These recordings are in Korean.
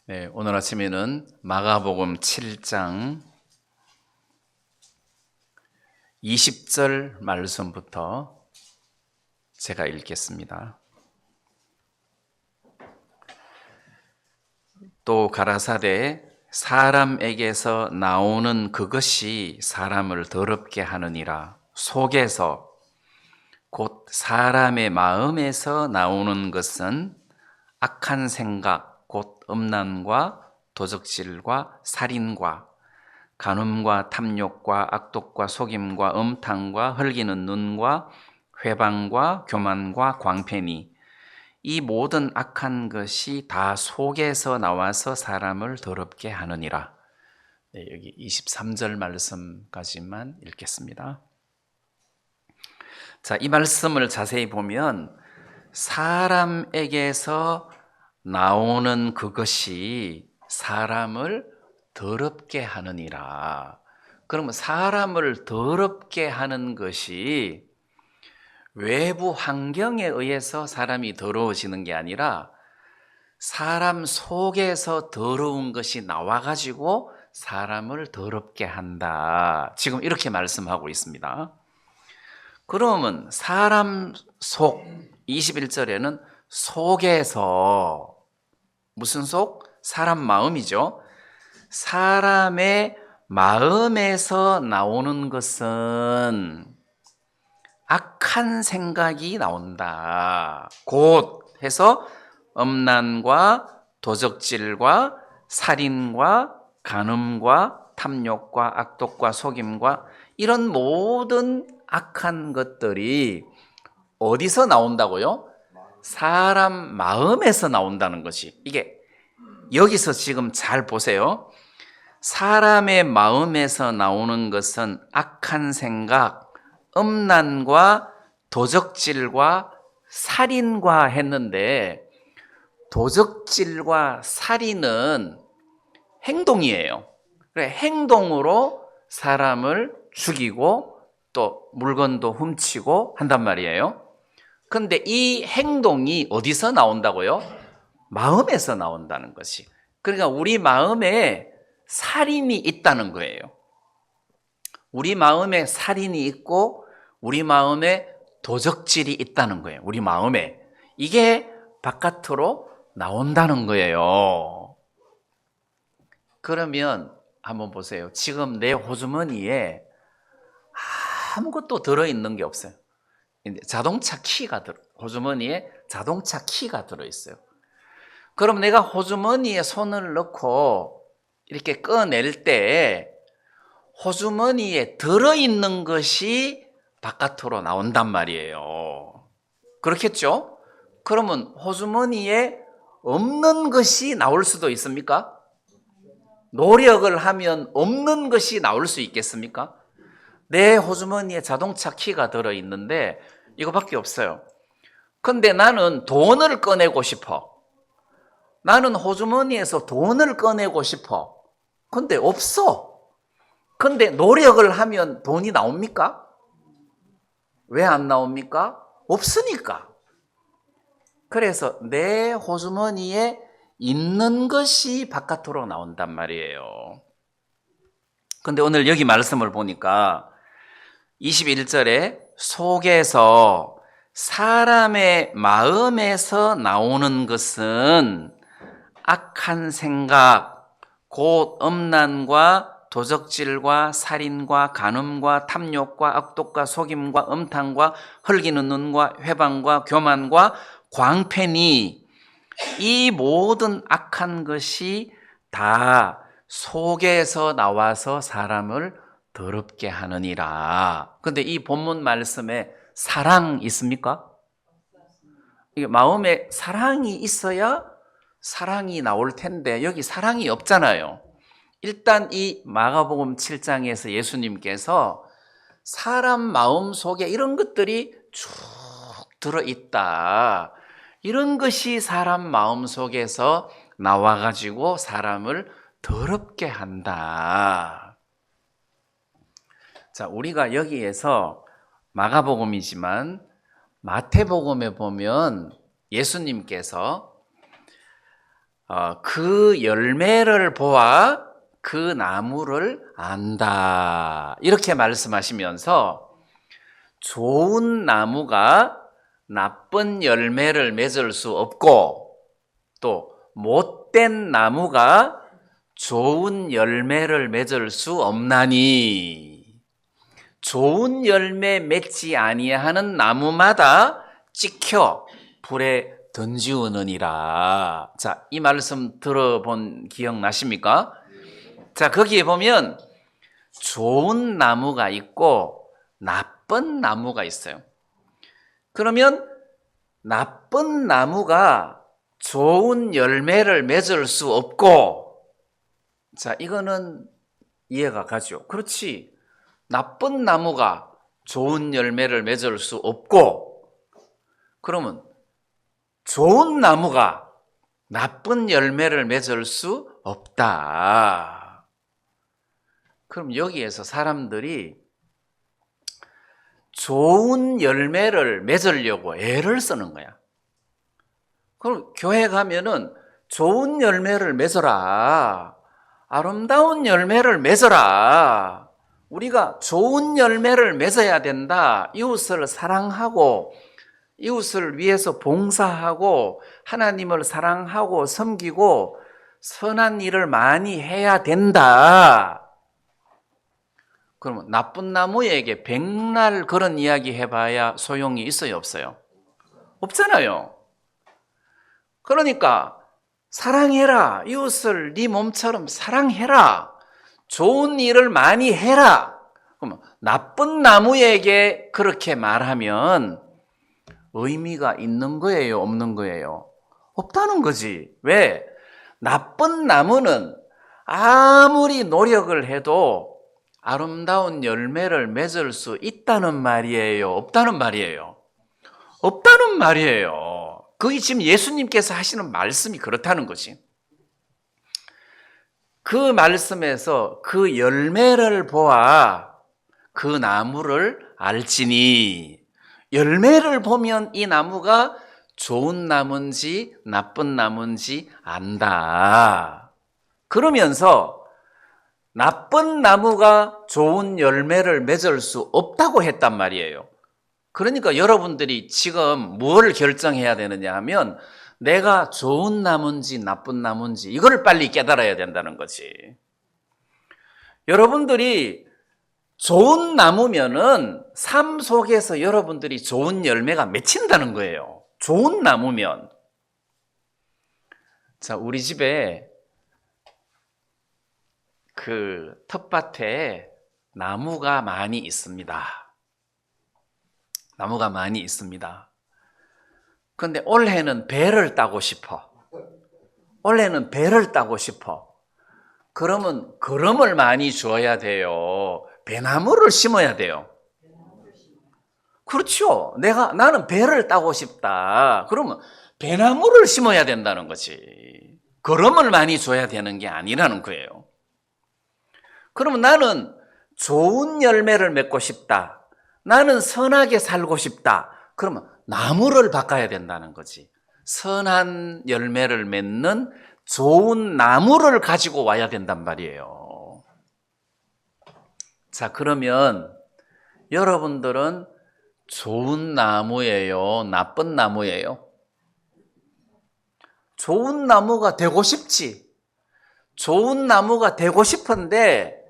네, 오늘 아침에는 마가복음 7장 20절 말씀부터 제가 읽겠습니다. 또 가라사대 사람에게서 나오는 그것이 사람을 더럽게 하느니라. 속에서 곧 사람의 마음에서 나오는 것은 악한 생각 곧 음란과 도적질과 살인과 간음과 탐욕과 악독과 속임과 음탕과 흘기는 눈과 회방과 교만과 광패니 이 모든 악한 것이 다 속에서 나와서 사람을 더럽게 하느니라. 네, 여기 23절 말씀까지만 읽겠습니다. 자, 이 말씀을 자세히 보면 사람에게서 나오는 그것이 사람을 더럽게 하느니라. 그러면 사람을 더럽게 하는 것이 외부 환경에 의해서 사람이 더러워지는 게 아니라 사람 속에서 더러운 것이 나와가지고 사람을 더럽게 한다. 지금 이렇게 말씀하고 있습니다. 그러면 사람 속, 21절에는 속에서, 무슨 속? 사람 마음이죠. 사람의 마음에서 나오는 것은 악한 생각이 나온다. 곧 해서 음란과 도적질과 살인과 간음과 탐욕과 악독과 속임과 이런 모든 악한 것들이 어디서 나온다고요? 사람 마음에서 나온다는 것이, 이게 여기서 지금 잘 보세요. 사람의 마음에서 나오는 것은 악한 생각, 음란과 도적질과 살인과 했는데, 도적질과 살인은 행동이에요. 그래, 행동으로 사람을 죽이고 또 물건도 훔치고 한단 말이에요. 그런데 이 행동이 어디서 나온다고요? 마음에서 나온다는 것이. 그러니까 우리 마음에 살인이 있다는 거예요. 우리 마음에 살인이 있고 우리 마음에 도적질이 있다는 거예요. 우리 마음에. 이게 바깥으로 나온다는 거예요. 그러면 한번 보세요. 지금 내 호주머니에 아무것도 들어있는 게 없어요. 자동차 키가 호주머니에 자동차 키가 들어있어요. 그럼 내가 호주머니에 손을 넣고 이렇게 꺼낼 때 호주머니에 들어있는 것이 바깥으로 나온단 말이에요. 그렇겠죠? 그러면 호주머니에 없는 것이 나올 수도 있습니까? 노력을 하면 없는 것이 나올 수 있겠습니까? 내 호주머니에 자동차 키가 들어있는데 이거밖에 없어요. 근데 나는 돈을 꺼내고 싶어. 나는 호주머니에서 돈을 꺼내고 싶어. 근데 없어. 근데 노력을 하면 돈이 나옵니까? 왜 안 나옵니까? 없으니까. 그래서 내 호주머니에 있는 것이 바깥으로 나온단 말이에요. 근데 오늘 여기 말씀을 보니까 21절에 속에서 사람의 마음에서 나오는 것은 악한 생각, 곧 음란과 도적질과 살인과 간음과 탐욕과 악독과 속임과 음탕과 흘기는 눈과 회방과 교만과 광패니 이 모든 악한 것이 다 속에서 나와서 사람을 더럽게 하느니라. 그런데 이 본문 말씀에 사랑 있습니까? 이게 마음에 사랑이 있어야 사랑이 나올 텐데 여기 사랑이 없잖아요. 일단 이 마가복음 7장에서 예수님께서 사람 마음 속에 이런 것들이 쭉 들어있다. 이런 것이 사람 마음 속에서 나와가지고 사람을 더럽게 한다. 자, 우리가 여기에서 마가복음이지만 마태복음에 보면 예수님께서 그 열매를 보아 그 나무를 안다. 이렇게 말씀하시면서 좋은 나무가 나쁜 열매를 맺을 수 없고 또 못된 나무가 좋은 열매를 맺을 수 없나니 좋은 열매 맺지 아니하는 나무마다 찍혀 불에 던지우느니라. 자, 이 말씀 들어본 기억나십니까? 자, 거기에 보면 좋은 나무가 있고 나쁜 나무가 있어요. 그러면 나쁜 나무가 좋은 열매를 맺을 수 없고, 자, 이거는 이해가 가죠. 그렇지. 나쁜 나무가 좋은 열매를 맺을 수 없고, 그러면 좋은 나무가 나쁜 열매를 맺을 수 없다. 그럼 여기에서 사람들이 좋은 열매를 맺으려고 애를 쓰는 거야. 그럼 교회 가면은 좋은 열매를 맺어라. 아름다운 열매를 맺어라. 우리가 좋은 열매를 맺어야 된다. 이웃을 사랑하고 이웃을 위해서 봉사하고 하나님을 사랑하고 섬기고 선한 일을 많이 해야 된다. 그러면 나쁜 나무에게 백날 그런 이야기 해봐야 소용이 있어요, 없어요? 없잖아요. 그러니까 사랑해라. 이웃을 네 몸처럼 사랑해라. 좋은 일을 많이 해라. 그러면 나쁜 나무에게 그렇게 말하면 의미가 있는 거예요, 없는 거예요? 없다는 거지. 왜? 나쁜 나무는 아무리 노력을 해도 아름다운 열매를 맺을 수 있다는 말이에요, 없다는 말이에요? 없다는 말이에요. 그게 지금 예수님께서 하시는 말씀이 그렇다는 거지. 그 말씀에서 그 열매를 보아 그 나무를 알지니, 열매를 보면 이 나무가 좋은 나무인지 나쁜 나무인지 안다. 그러면서 나쁜 나무가 좋은 열매를 맺을 수 없다고 했단 말이에요. 그러니까 여러분들이 지금 뭘 결정해야 되느냐 하면 내가 좋은 나무인지 나쁜 나무인지 이걸 빨리 깨달아야 된다는 거지. 여러분들이 좋은 나무면은 삶 속에서 여러분들이 좋은 열매가 맺힌다는 거예요. 좋은 나무면. 자, 우리 집에 그 텃밭에 나무가 많이 있습니다. 나무가 많이 있습니다. 그런데 올해는 배를 따고 싶어. 올해는 배를 따고 싶어. 그러면 거름을 많이 줘야 돼요. 배나무를 심어야 돼요. 그렇죠. 나는 배를 따고 싶다. 그러면 배나무를 심어야 된다는 거지. 거름을 많이 줘야 되는 게 아니라는 거예요. 그러면 나는 좋은 열매를 맺고 싶다. 나는 선하게 살고 싶다. 그러면 나무를 바꿔야 된다는 거지. 선한 열매를 맺는 좋은 나무를 가지고 와야 된단 말이에요. 자, 그러면 여러분들은 좋은 나무예요? 나쁜 나무예요? 좋은 나무가 되고 싶지. 좋은 나무가 되고 싶은데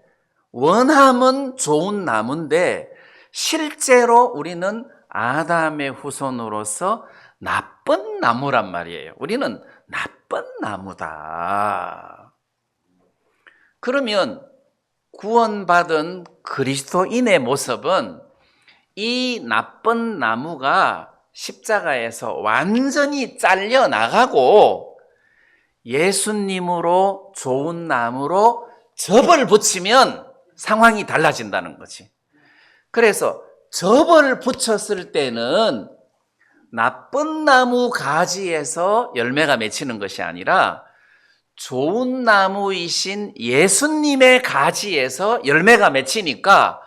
원함은 좋은 나무인데 실제로 우리는 아담의 후손으로서 나쁜 나무란 말이에요. 우리는 나쁜 나무다. 그러면 구원받은 그리스도인의 모습은 이 나쁜 나무가 십자가에서 완전히 잘려나가고 예수님으로 좋은 나무로 접을 붙이면 상황이 달라진다는 거지. 그래서 접을 붙였을 때는 나쁜 나무 가지에서 열매가 맺히는 것이 아니라 좋은 나무이신 예수님의 가지에서 열매가 맺히니까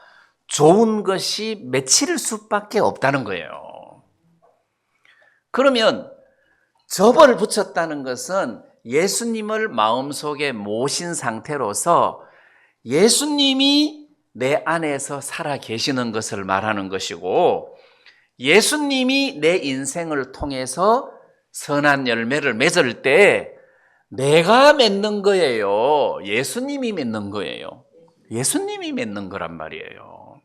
좋은 것이 맺힐 수밖에 없다는 거예요. 그러면 접을 붙였다는 것은 예수님을 마음속에 모신 상태로서 예수님이 내 안에서 살아 계시는 것을 말하는 것이고, 예수님이 내 인생을 통해서 선한 열매를 맺을 때 내가 맺는 거예요? 예수님이 맺는 거예요? 예수님이 맺는 거란 말이에요.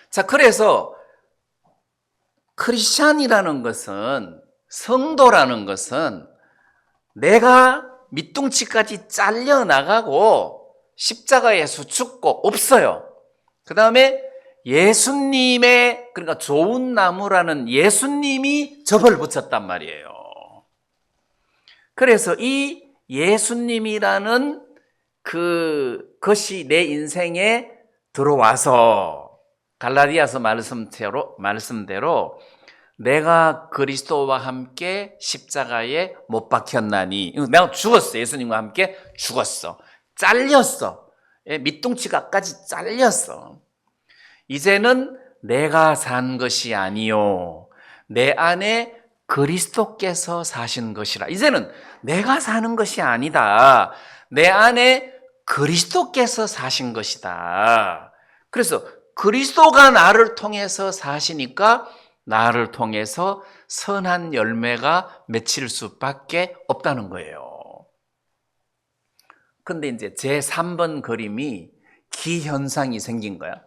자, 그래서 크리스찬이라는 것은, 성도라는 것은 내가 밑둥치까지 잘려나가고 십자가에서 죽고 없어요. 그 다음에 예수님의, 그러니까 좋은 나무라는 예수님이 접을 붙였단 말이에요. 그래서 이 예수님이라는 그것이 내 인생에 들어와서 갈라디아서 말씀대로 내가 그리스도와 함께 십자가에 못 박혔나니, 내가 죽었어. 예수님과 함께 죽었어. 잘렸어. 밑둥치가까지 잘렸어. 이제는 내가 산 것이 아니요, 내 안에 그리스도께서 사신 것이라. 이제는 내가 사는 것이 아니다. 내 안에 그리스도께서 사신 것이다. 그래서 그리스도가 나를 통해서 사시니까 나를 통해서 선한 열매가 맺힐 수밖에 없다는 거예요. 근데 이제 제3번 그림이 기현상이 생긴 거야.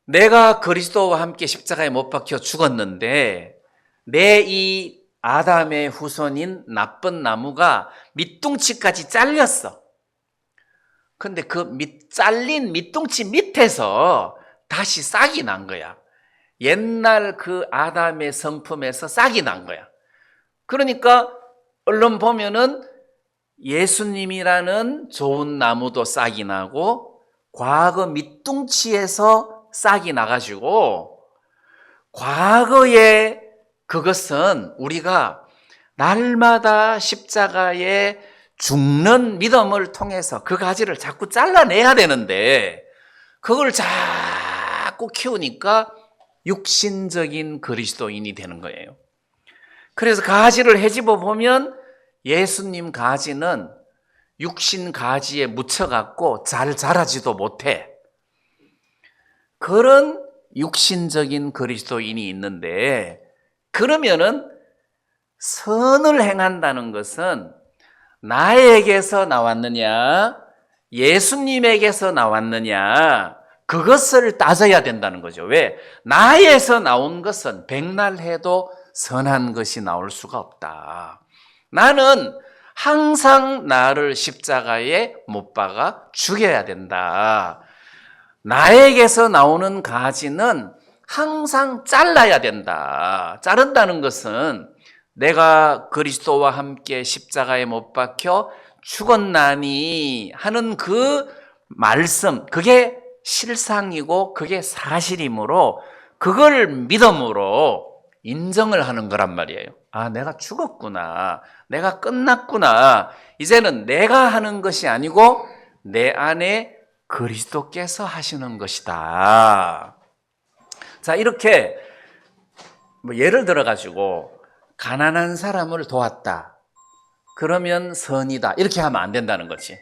내가 그리스도와 함께 십자가에 못 박혀 죽었는데 내 이 아담의 후손인 나쁜 나무가 밑둥치까지 잘렸어. 근데 그 잘린 밑둥치 밑에서 다시 싹이 난 거야. 옛날 그 아담의 성품에서 싹이 난 거야. 그러니까 얼른 보면은 예수님이라는 좋은 나무도 싹이 나고 과거 밑둥치에서 싹이 나가지고, 과거에 그것은 우리가 날마다 십자가에 죽는 믿음을 통해서 그 가지를 자꾸 잘라내야 되는데 그걸 자꾸 키우니까 육신적인 그리스도인이 되는 거예요. 그래서 가지를 헤집어 보면 예수님 가지는 육신 가지에 묻혀갖고 잘 자라지도 못해. 그런 육신적인 그리스도인이 있는데, 그러면은 선을 행한다는 것은 나에게서 나왔느냐, 예수님에게서 나왔느냐, 그것을 따져야 된다는 거죠. 왜? 나에서 나온 것은 백날 해도 선한 것이 나올 수가 없다. 나는 항상 나를 십자가에 못 박아 죽여야 된다. 나에게서 나오는 가지는 항상 잘라야 된다. 자른다는 것은 내가 그리스도와 함께 십자가에 못 박혀 죽었나니 하는 그 말씀, 그게 실상이고 그게 사실이므로 그걸 믿음으로 인정을 하는 거란 말이에요. 아, 내가 죽었구나. 내가 끝났구나. 이제는 내가 하는 것이 아니고 내 안에 그리스도께서 하시는 것이다. 자, 이렇게 예를 들어가지고 가난한 사람을 도왔다. 그러면 선이다. 이렇게 하면 안 된다는 거지.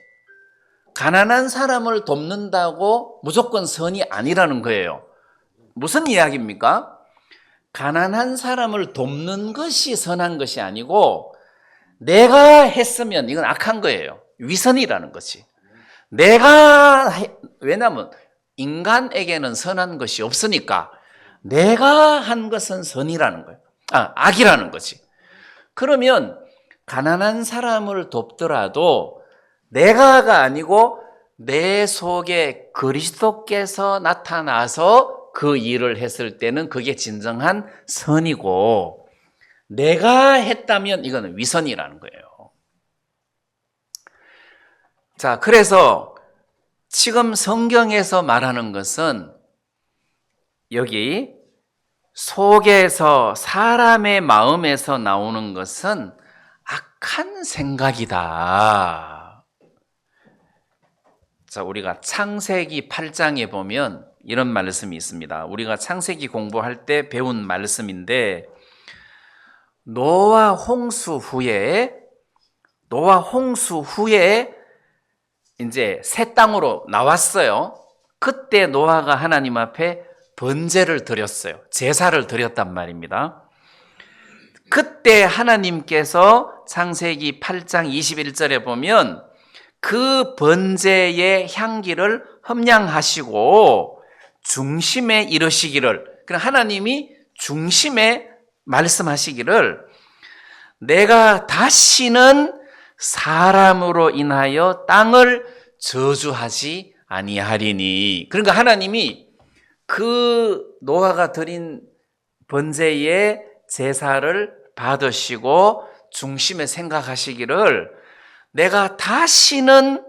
가난한 사람을 돕는다고 무조건 선이 아니라는 거예요. 무슨 이야기입니까? 가난한 사람을 돕는 것이 선한 것이 아니고 내가 했으면 이건 악한 거예요. 위선이라는 거지. 왜냐하면 인간에게는 선한 것이 없으니까 내가 한 것은 선이라는 거예요. 악이라는 거지. 그러면 가난한 사람을 돕더라도 내가가 아니고 내 속에 그리스도께서 나타나서 그 일을 했을 때는 그게 진정한 선이고, 내가 했다면 이거는 위선이라는 거예요. 자, 그래서 지금 성경에서 말하는 것은 여기 속에서, 사람의 마음에서 나오는 것은 악한 생각이다. 자, 우리가 창세기 8장에 보면 이런 말씀이 있습니다. 우리가 창세기 공부할 때 배운 말씀인데, 노아 홍수 후에 이제 새 땅으로 나왔어요. 그때 노아가 하나님 앞에 번제를 드렸어요. 제사를 드렸단 말입니다. 그때 하나님께서 창세기 8장 21절에 보면 그 번제의 향기를 흠량하시고 중심에 이르시기를, 그러니까 하나님이 중심에 말씀하시기를, 내가 다시는 사람으로 인하여 땅을 저주하지 아니하리니. 그러니까 하나님이 그 노아가 드린 번제의 제사를 받으시고 중심에 생각하시기를, 내가 다시는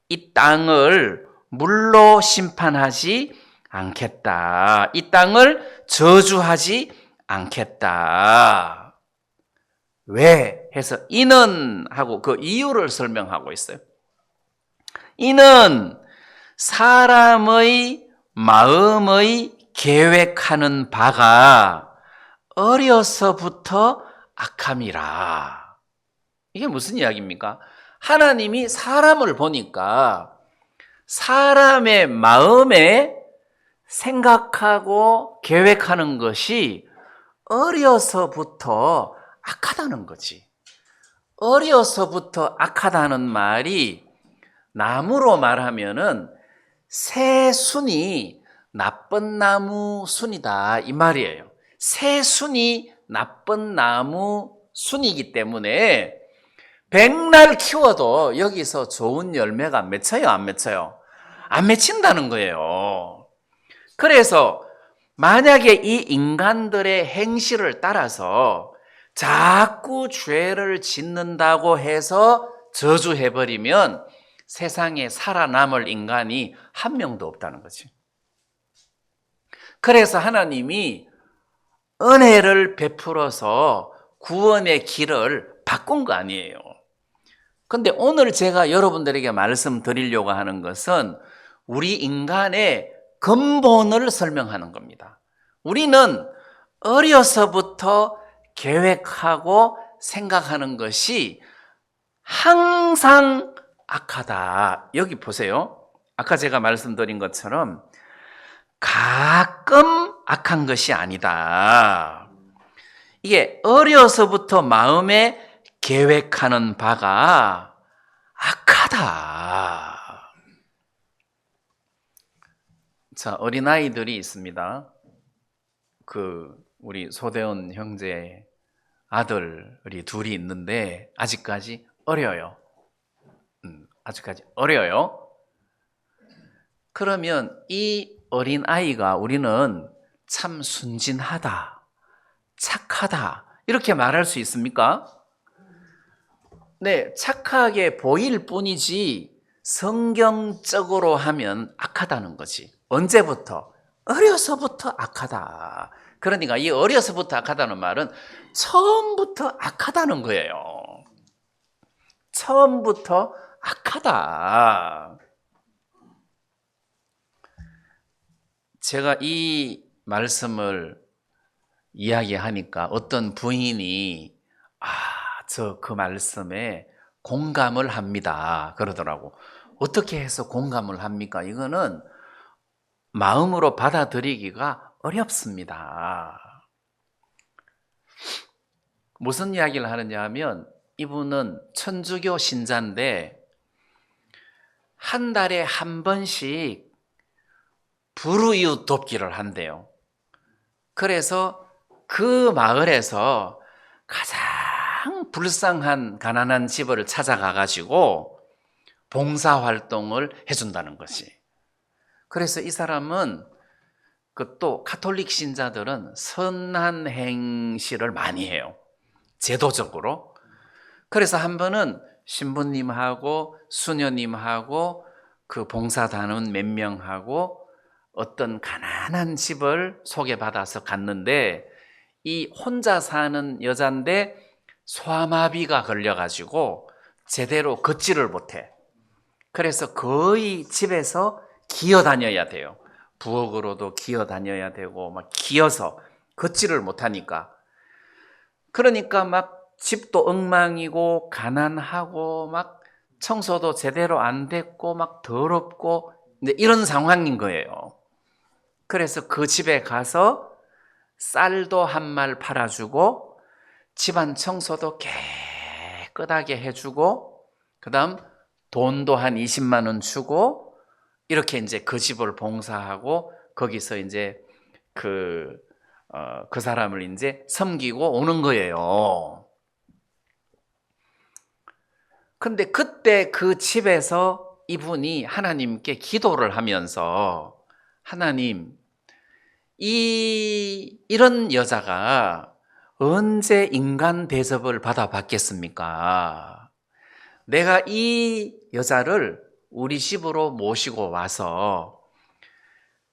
이 땅을 물로 심판하지 않겠다. 이 땅을 저주하지 않겠다. 왜? 해서 이는 하고 그 이유를 설명하고 있어요. 이는 사람의 마음의 계획하는 바가 어려서부터 악함이라. 이게 무슨 이야기입니까? 하나님이 사람을 보니까 사람의 마음에 생각하고 계획하는 것이 어려서부터 악하다는 거지. 어려서부터 악하다는 말이 나무로 말하면은 새 순이 나쁜 나무 순이다 이 말이에요. 새 순이 나쁜 나무 순이기 때문에 백날 키워도 여기서 좋은 열매가 맺혀요, 안 맺혀요? 안 맺힌다는 거예요. 그래서 만약에 이 인간들의 행실을 따라서 자꾸 죄를 짓는다고 해서 저주해버리면 세상에 살아남을 인간이 한 명도 없다는 거지. 그래서 하나님이 은혜를 베풀어서 구원의 길을 바꾼 거 아니에요. 근데 오늘 제가 여러분들에게 말씀드리려고 하는 것은 우리 인간의 근본을 설명하는 겁니다. 우리는 어려서부터 계획하고 생각하는 것이 항상 악하다. 여기 보세요. 아까 제가 말씀드린 것처럼 가끔 악한 것이 아니다. 이게 어려서부터 마음에 계획하는 바가 악하다. 자, 어린아이들이 있습니다. 우리 소대원 형제 아들이 둘이 있는데 아직까지 어려요. 아직까지 어려요. 그러면 이 어린아이가 우리는 참 순진하다, 착하다 이렇게 말할 수 있습니까? 네, 착하게 보일 뿐이지 성경적으로 하면 악하다는 거지. 언제부터? 어려서부터 악하다. 그러니까 이 어려서부터 악하다는 말은 처음부터 악하다는 거예요. 처음부터 악하다. 제가 이 말씀을 이야기하니까 어떤 부인이 저 그 말씀에 공감을 합니다 그러더라고. 어떻게 해서 공감을 합니까? 이거는 마음으로 받아들이기가 어렵습니다. 무슨 이야기를 하느냐 하면 이분은 천주교 신자인데 한 달에 한 번씩 불우이웃 돕기를 한대요. 그래서 그 마을에서 가장 불쌍한 가난한 집을 찾아가 가지고 봉사활동을 해준다는 것이. 그래서 이 사람은 또 카톨릭 신자들은 선한 행실을 많이 해요. 제도적으로. 그래서 한 번은 신부님하고 수녀님하고 그 봉사단원 몇 명하고 어떤 가난한 집을 소개받아서 갔는데 이 혼자 사는 여잔데 소아마비가 걸려가지고 제대로 걷지를 못해. 그래서 거의 집에서 기어다녀야 돼요. 부엌으로도 기어다녀야 되고 막 기어서 걷지를 못하니까 그러니까 막 집도 엉망이고 가난하고 막 청소도 제대로 안 됐고 막 더럽고 이제 이런 상황인 거예요. 그래서 그 집에 가서 쌀도 한 말 팔아주고 집안 청소도 깨끗하게 해주고 그다음 돈도 한 20만 원 주고 이렇게 이제 그 집을 봉사하고 거기서 이제 그 사람을 이제 섬기고 오는 거예요. 근데 그때 그 집에서 이분이 하나님께 기도를 하면서 하나님, 이런 여자가 언제 인간 대접을 받아봤겠습니까? 내가 이 여자를 우리 집으로 모시고 와서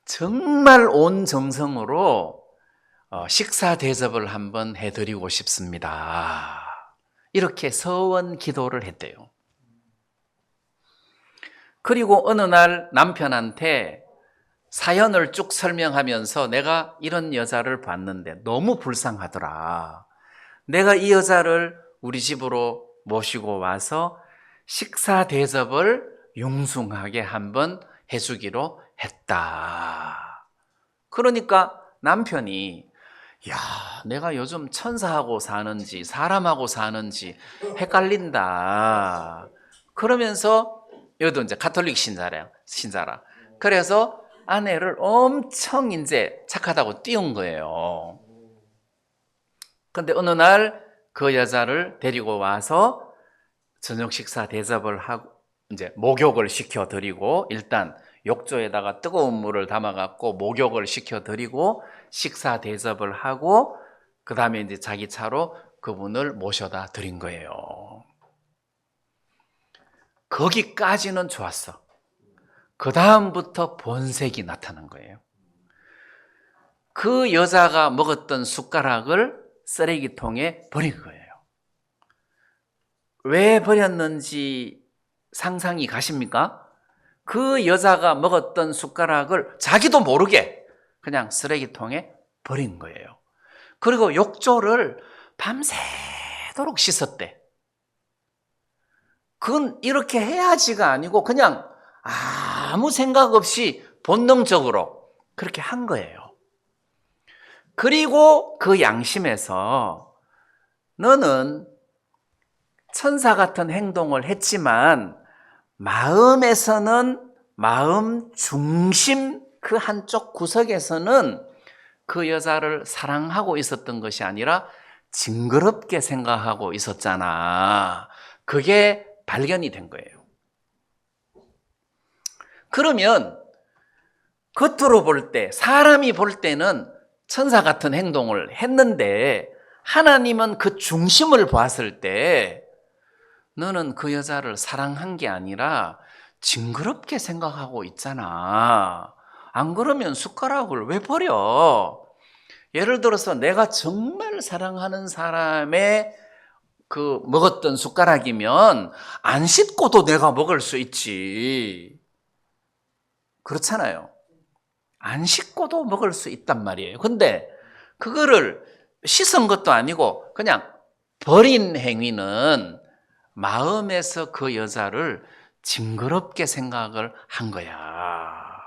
정말 온 정성으로 식사 대접을 한번 해드리고 싶습니다. 이렇게 서원 기도를 했대요. 그리고 어느 날 남편한테 사연을 쭉 설명하면서 내가 이런 여자를 봤는데 너무 불쌍하더라. 내가 이 여자를 우리 집으로 모시고 와서 식사 대접을 융숭하게 한번 해주기로 했다. 그러니까 남편이 야, 내가 요즘 천사하고 사는지 사람하고 사는지 헷갈린다. 그러면서 여기도 이제 가톨릭 신자라. 그래서 아내를 엄청 이제 착하다고 띄운 거예요. 근데 어느 날 그 여자를 데리고 와서 저녁 식사 대접을 하고 이제 목욕을 시켜드리고 일단 욕조에다가 뜨거운 물을 담아갖고 목욕을 시켜드리고 식사 대접을 하고 그 다음에 이제 자기 차로 그분을 모셔다 드린 거예요. 거기까지는 좋았어. 그 다음부터 본색이 나타난 거예요. 그 여자가 먹었던 숟가락을 쓰레기통에 버린 거예요. 왜 버렸는지 상상이 가십니까? 그 여자가 먹었던 숟가락을 자기도 모르게 그냥 쓰레기통에 버린 거예요. 그리고 욕조를 밤새도록 씻었대. 그건 이렇게 해야지가 아니고 그냥 아무 생각 없이 본능적으로 그렇게 한 거예요. 그리고 그 양심에서 너는 천사 같은 행동을 했지만 마음에서는 마음 중심 그 한쪽 구석에서는 그 여자를 사랑하고 있었던 것이 아니라 징그럽게 생각하고 있었잖아. 그게 발견이 된 거예요. 그러면 겉으로 볼 때, 사람이 볼 때는 천사 같은 행동을 했는데 하나님은 그 중심을 봤을 때 너는 그 여자를 사랑한 게 아니라 징그럽게 생각하고 있잖아. 안 그러면 숟가락을 왜 버려? 예를 들어서 내가 정말 사랑하는 사람의 그 먹었던 숟가락이면 안 씻고도 내가 먹을 수 있지. 그렇잖아요. 안 씻고도 먹을 수 있단 말이에요. 근데 그거를 씻은 것도 아니고 그냥 버린 행위는 마음에서 그 여자를 징그럽게 생각을 한 거야.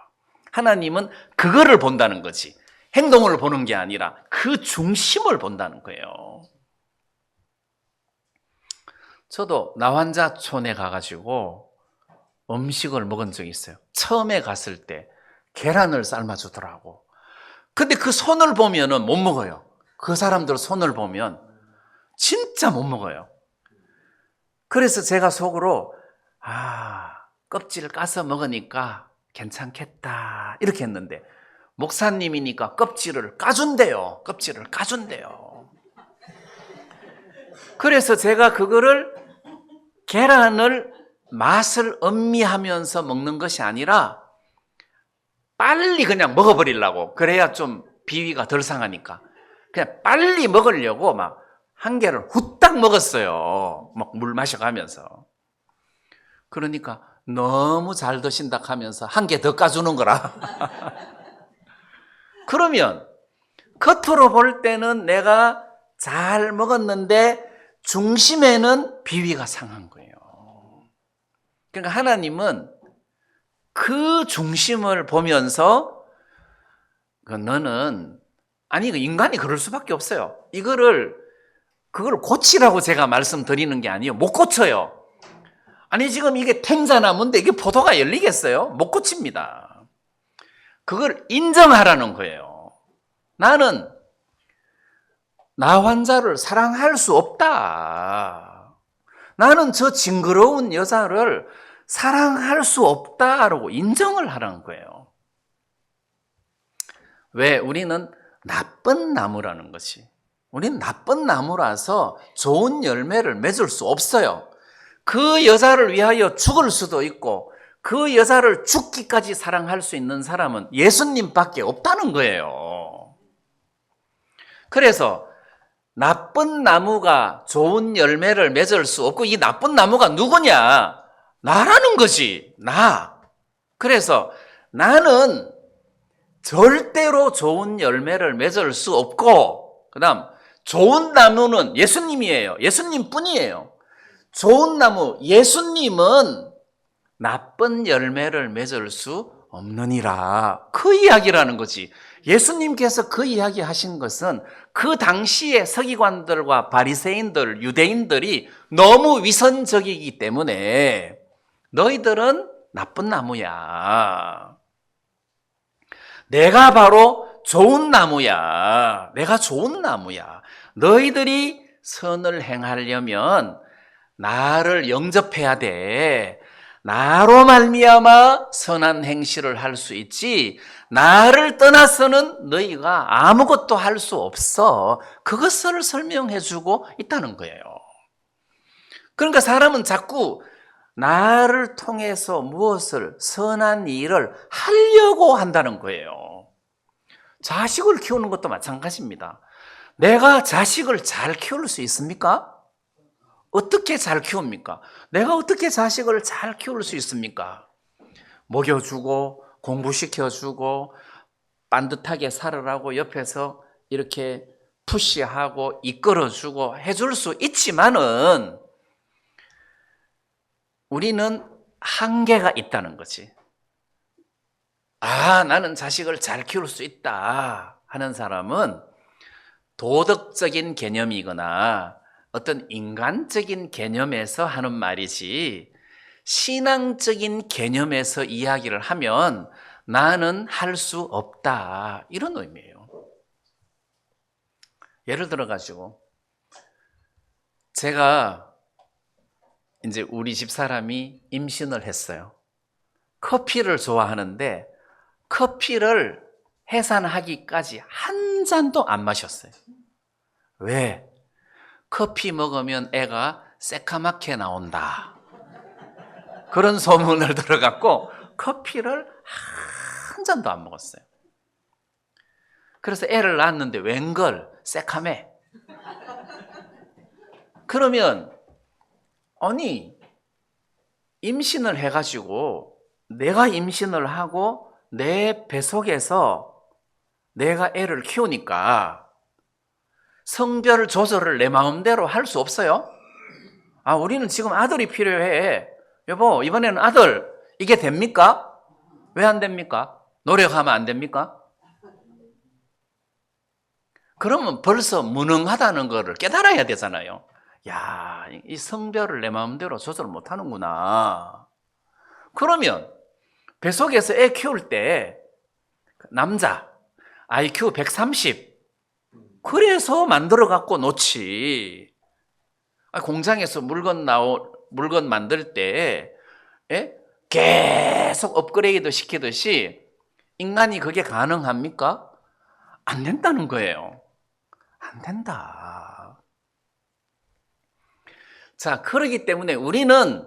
하나님은 그거를 본다는 거지. 행동을 보는 게 아니라 그 중심을 본다는 거예요. 저도 나환자촌에 가가지고 음식을 먹은 적이 있어요. 처음에 갔을 때 계란을 삶아주더라고. 근데 그 손을 보면은 못 먹어요. 그 사람들 손을 보면 진짜 못 먹어요. 그래서 제가 속으로 껍질을 까서 먹으니까 괜찮겠다 이렇게 했는데 목사님이니까 껍질을 까준대요. 껍질을 까준대요. 그래서 제가 그거를 계란을 맛을 음미하면서 먹는 것이 아니라 빨리 그냥 먹어버리려고. 그래야 좀 비위가 덜 상하니까 그냥 빨리 먹으려고 막 한 개를 후딱 먹었어요. 막 물 마셔가면서. 그러니까 너무 잘 드신다 하면서 한 개 더 까주는 거라. 그러면 겉으로 볼 때는 내가 잘 먹었는데 중심에는 비위가 상한 거예요. 그러니까 하나님은 그 중심을 보면서 너는 아니 인간이 그럴 수밖에 없어요. 그걸 고치라고 제가 말씀드리는 게 아니에요. 못 고쳐요. 아니 지금 이게 탱자나무인데 이게 포도가 열리겠어요? 못 고칩니다. 그걸 인정하라는 거예요. 나는 나 환자를 사랑할 수 없다. 나는 저 징그러운 여자를 사랑할 수 없다라고 인정을 하라는 거예요. 왜? 우리는 나쁜 나무라는 것이. 우리는 나쁜 나무라서 좋은 열매를 맺을 수 없어요. 그 여자를 위하여 죽을 수도 있고 그 여자를 죽기까지 사랑할 수 있는 사람은 예수님밖에 없다는 거예요. 그래서 나쁜 나무가 좋은 열매를 맺을 수 없고 이 나쁜 나무가 누구냐? 나라는 것이 나. 그래서 나는 절대로 좋은 열매를 맺을 수 없고 그 다음 좋은 나무는 예수님이에요. 예수님뿐이에요. 좋은 나무 예수님은 나쁜 열매를 맺을 수 없느니라. 그 이야기라는 거지. 예수님께서 그 이야기 하신 것은 그 당시의 서기관들과 바리새인들, 유대인들이 너무 위선적이기 때문에 너희들은 나쁜 나무야. 내가 바로 좋은 나무야. 내가 좋은 나무야. 너희들이 선을 행하려면 나를 영접해야 돼. 나로 말미암아 선한 행실을 할 수 있지 나를 떠나서는 너희가 아무것도 할 수 없어. 그것을 설명해 주고 있다는 거예요. 그러니까 사람은 자꾸 나를 통해서 무엇을 선한 일을 하려고 한다는 거예요. 자식을 키우는 것도 마찬가지입니다. 내가 자식을 잘 키울 수 있습니까? 어떻게 잘 키웁니까? 내가 어떻게 자식을 잘 키울 수 있습니까? 먹여주고 공부시켜주고 반듯하게 살으라고 옆에서 이렇게 푸시하고 이끌어주고 해줄 수 있지만은 우리는 한계가 있다는 거지. 나는 자식을 잘 키울 수 있다 하는 사람은 도덕적인 개념이거나 어떤 인간적인 개념에서 하는 말이지 신앙적인 개념에서 이야기를 하면 나는 할 수 없다 이런 의미예요. 예를 들어 가지고 제가 이제 우리 집 사람이 임신을 했어요. 커피를 좋아하는데 커피를 해산하기까지 한 잔도 안 마셨어요. 왜? 커피 먹으면 애가 새카맣게 나온다. 그런 소문을 들어갖고 커피를 한 잔도 안 먹었어요. 그래서 애를 낳았는데 웬걸 새카매. 그러면 아니 임신을 해가지고 내가 임신을 하고 내 뱃속에서 내가 애를 키우니까 성별 조절을 내 마음대로 할 수 없어요. 우리는 지금 아들이 필요해. 여보, 이번에는 아들. 이게 됩니까? 왜 안 됩니까? 노력하면 안 됩니까? 그러면 벌써 무능하다는 것을 깨달아야 되잖아요. 야, 이 성별을 내 마음대로 조절 못 하는구나. 그러면 뱃속에서 애 키울 때 남자 IQ 130 그래서 만들어 갖고 놓지. 공장에서 물건 만들 때 계속 업그레이드 시키듯이 인간이 그게 가능합니까? 안 된다는 거예요. 안 된다. 자, 그렇기 때문에 우리는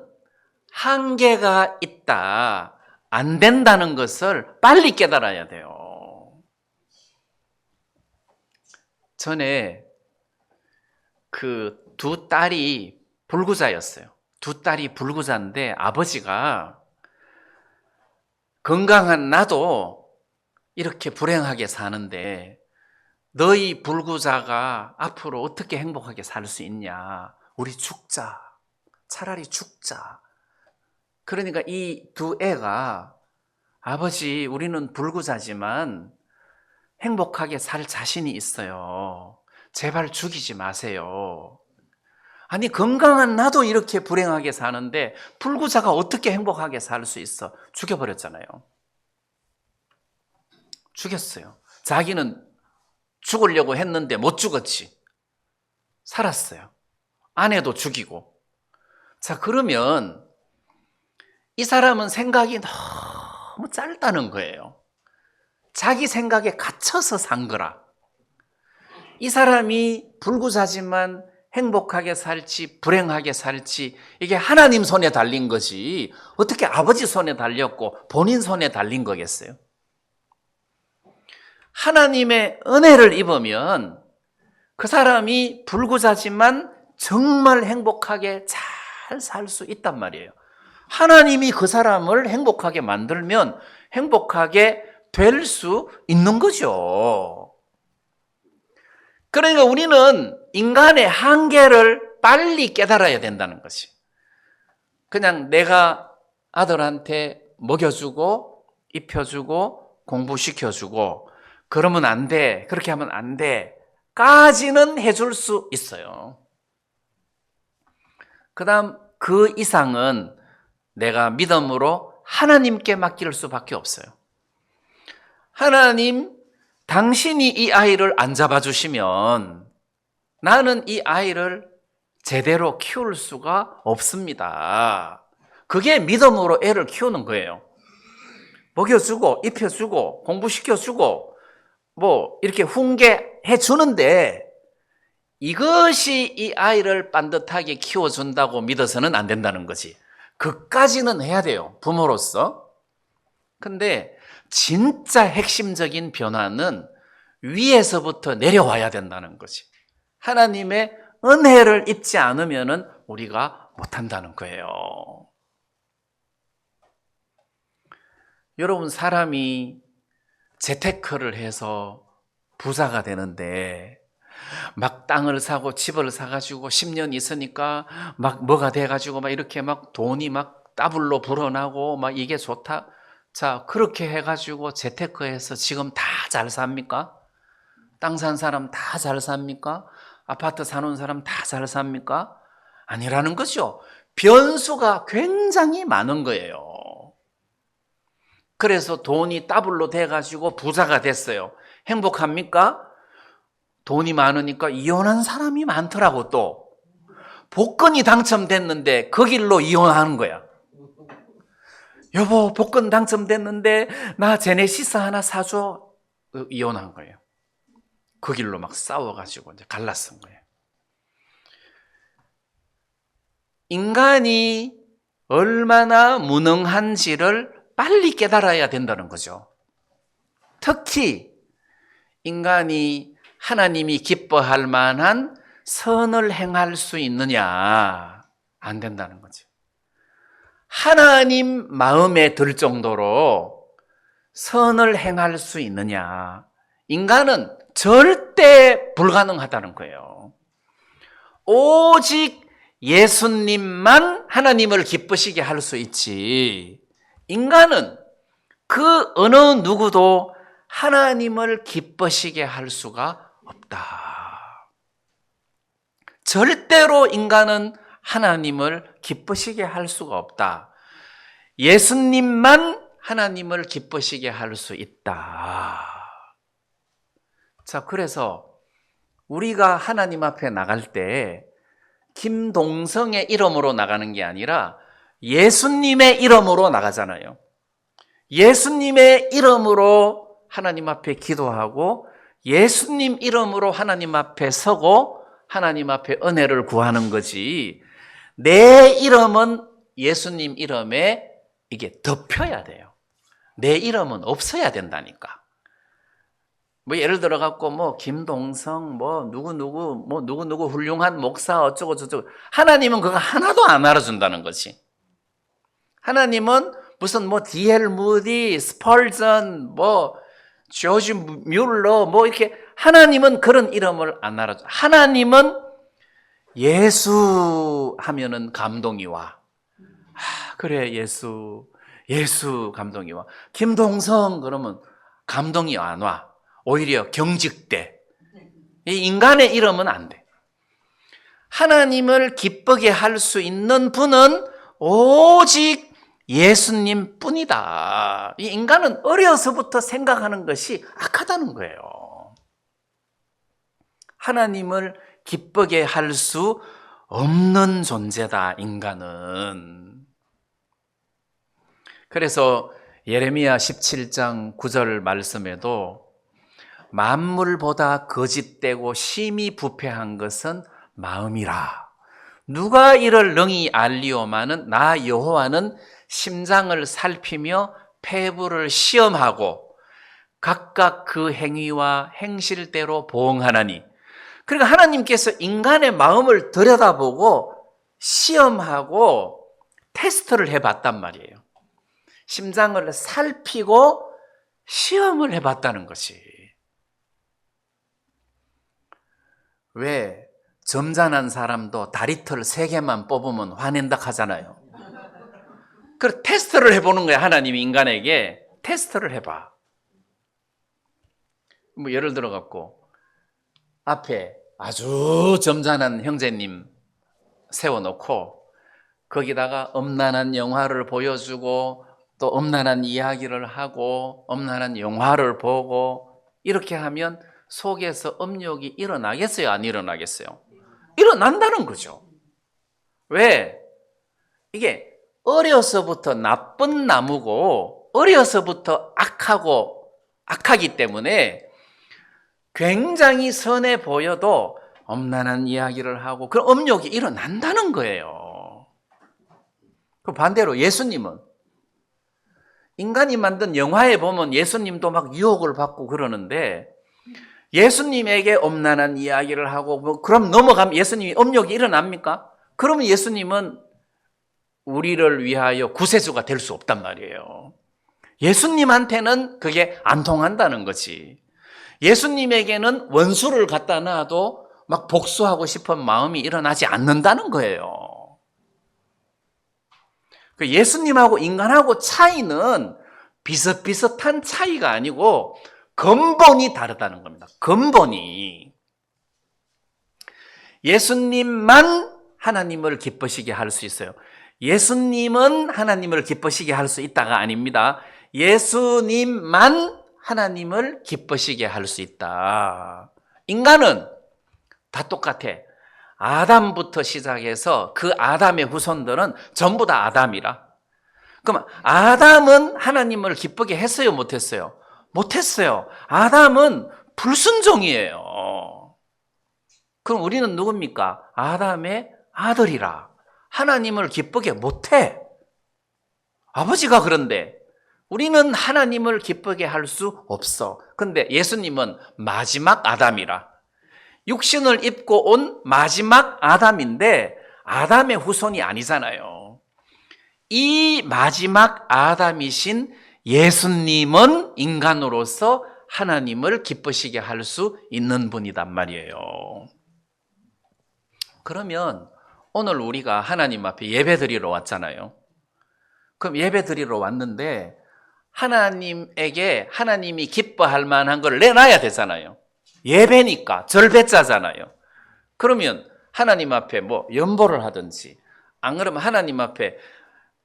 한계가 있다. 안 된다는 것을 빨리 깨달아야 돼요. 전에 그 두 딸이 불구자였어요. 두 딸이 불구자인데 아버지가 건강한 나도 이렇게 불행하게 사는데 너희 불구자가 앞으로 어떻게 행복하게 살 수 있냐. 우리 죽자. 차라리 죽자. 그러니까 이 두 애가 아버지, 우리는 불구자지만 행복하게 살 자신이 있어요. 제발 죽이지 마세요. 아니, 건강한 나도 이렇게 불행하게 사는데 불구자가 어떻게 행복하게 살 수 있어? 죽여버렸잖아요. 죽였어요. 자기는 죽으려고 했는데 못 죽었지. 살았어요. 아내도 죽이고. 자, 그러면 이 사람은 생각이 너무 짧다는 거예요. 자기 생각에 갇혀서 산 거라. 이 사람이 불구자지만 행복하게 살지 불행하게 살지 이게 하나님 손에 달린 거지 어떻게 아버지 손에 달렸고 본인 손에 달린 거겠어요? 하나님의 은혜를 입으면 그 사람이 불구자지만 정말 행복하게 잘 살 수 있단 말이에요. 하나님이 그 사람을 행복하게 만들면 행복하게 될 수 있는 거죠. 그러니까 우리는 인간의 한계를 빨리 깨달아야 된다는 것이. 그냥 내가 아들한테 먹여주고 입혀주고 공부시켜주고 그러면 안 돼, 그렇게 하면 안 돼 까지는 해줄 수 있어요. 그 다음 그 이상은 내가 믿음으로 하나님께 맡길 수밖에 없어요. 하나님, 당신이 이 아이를 안 잡아주시면 나는 이 아이를 제대로 키울 수가 없습니다. 그게 믿음으로 애를 키우는 거예요. 먹여주고 입혀주고 공부시켜주고 뭐 이렇게 훈계해 주는데 이것이 이 아이를 반듯하게 키워준다고 믿어서는 안 된다는 거지. 그까지는 해야 돼요, 부모로서. 근데 진짜 핵심적인 변화는 위에서부터 내려와야 된다는 거지. 하나님의 은혜를 입지 않으면 우리가 못한다는 거예요. 여러분, 사람이 재테크를 해서 부자가 되는데 막 땅을 사고 집을 사가지고 10년 있으니까 막 뭐가 돼가지고 막 이렇게 막 돈이 막 더블로 불어나고 막 이게 좋다. 자, 그렇게 해가지고 재테크해서 지금 다 잘 삽니까? 땅 산 사람 다 잘 삽니까? 아파트 사는 사람 다 잘 삽니까? 아니라는 거죠. 변수가 굉장히 많은 거예요. 그래서 돈이 더블로 돼가지고 부자가 됐어요. 행복합니까? 돈이 많으니까 이혼한 사람이 많더라고. 또 복권이 당첨됐는데 그 길로 이혼하는 거야. 여보, 복권 당첨됐는데 나 제네시스 하나 사줘. 이혼한 거예요. 그 길로 막 싸워가지고 이제 갈라쓴 거예요. 인간이 얼마나 무능한지를 빨리 깨달아야 된다는 거죠. 특히 인간이 하나님이 기뻐할 만한 선을 행할 수 있느냐, 안 된다는 거죠. 하나님 마음에 들 정도로 선을 행할 수 있느냐, 인간은 절대 불가능하다는 거예요. 오직 예수님만 하나님을 기쁘시게 할 수 있지, 인간은 그 어느 누구도 하나님을 기쁘시게 할 수가 없다. 절대로 인간은 하나님을 기쁘시게 할 수가 없다. 예수님만 하나님을 기쁘시게 할 수 있다. 자, 그래서 우리가 하나님 앞에 나갈 때 김동성의 이름으로 나가는 게 아니라 예수님의 이름으로 나가잖아요. 예수님의 이름으로 하나님 앞에 기도하고 예수님 이름으로 하나님 앞에 서고 하나님 앞에 은혜를 구하는 거지, 내 이름은 예수님 이름에 이게 덮여야 돼요. 내 이름은 없어야 된다니까. 뭐 예를 들어 갖고 뭐 김동성 뭐 누구 훌륭한 목사 어쩌고 저쩌고, 하나님은 그거 하나도 안 알아준다는 거지. 하나님은 무슨 뭐 D.L. 무디, 스펄전, 뭐 조지 뮬러 뭐 이렇게 하나님은 그런 이름을 안 알아줘. 하나님은 예수 하면은 감동이 와. 그래, 예수 감동이 와. 김동성 그러면 감동이 안 와. 오히려 경직돼. 이 인간의 이름은 안 돼. 하나님을 기쁘게 할 수 있는 분은 오직 예수님 뿐이다. 이 인간은 어려서부터 생각하는 것이 악하다는 거예요. 하나님을 기쁘게 할 수 없는 존재다, 인간은. 그래서 예레미야 17장 9절 말씀에도 만물보다 거짓되고 심히 부패한 것은 마음이라. 누가 이를 능히 알리오마는 나 여호와는 심장을 살피며 폐부를 시험하고 각각 그 행위와 행실대로 보응하나니. 그러니까 하나님께서 인간의 마음을 들여다보고 시험하고 테스트를 해봤단 말이에요. 심장을 살피고 시험을 해봤다는 것이. 왜 점잖은 사람도 다리털 3개만 뽑으면 화낸다 하잖아요. 그 테스트를 해보는 거야. 하나님이 인간에게 테스트를 해봐. 뭐 예를 들어 갖고 앞에 아주 점잖은 형제님 세워놓고 거기다가 엄란한 영화를 보여주고 또 엄란한 이야기를 하고 엄란한 영화를 보고 이렇게 하면 속에서 음욕이 일어나겠어요? 안 일어나겠어요? 일어난다는 거죠. 왜? 이게 어려서부터 나쁜 나무고 어려서부터 악하기 때문에 굉장히 선해 보여도 엄란한 이야기를 하고 그런 음욕이 일어난다는 거예요. 그 반대로 예수님은 인간이 만든 영화에 보면 예수님도 막 유혹을 받고 그러는데 예수님에게 엄란한 이야기를 하고 그럼 넘어가면 예수님이 음욕이 일어납니까? 그러면 예수님은 우리를 위하여 구세주가 될 수 없단 말이에요. 예수님한테는 그게 안 통한다는 거지. 예수님에게는 원수를 갖다 놔도 막 복수하고 싶은 마음이 일어나지 않는다는 거예요. 예수님하고 인간하고 차이는 비슷비슷한 차이가 아니고 근본이 다르다는 겁니다. 근본이. 예수님만 하나님을 기쁘시게 할 수 있어요. 예수님은 하나님을 기쁘시게 할 수 있다가 아닙니다. 예수님만 하나님을 기쁘시게 할 수 있다. 인간은 다 똑같아. 아담부터 시작해서 그 아담의 후손들은 전부 다 아담이라. 그럼 아담은 하나님을 기쁘게 했어요? 못했어요? 못했어요. 아담은 불순종이에요. 그럼 우리는 누굽니까? 아담의 아들이라. 하나님을 기쁘게 못해. 아버지가 그런데 우리는 하나님을 기쁘게 할 수 없어. 근데 예수님은 마지막 아담이라. 육신을 입고 온 마지막 아담인데 아담의 후손이 아니잖아요. 이 마지막 아담이신 예수님은 인간으로서 하나님을 기쁘시게 할 수 있는 분이단 말이에요. 그러면 오늘 우리가 하나님 앞에 예배 드리러 왔잖아요. 그럼 예배 드리러 왔는데 하나님에게 하나님이 기뻐할 만한 걸 내놔야 되잖아요. 예배니까 절배자잖아요. 그러면 하나님 앞에 뭐 연보를 하든지 안 그러면 하나님 앞에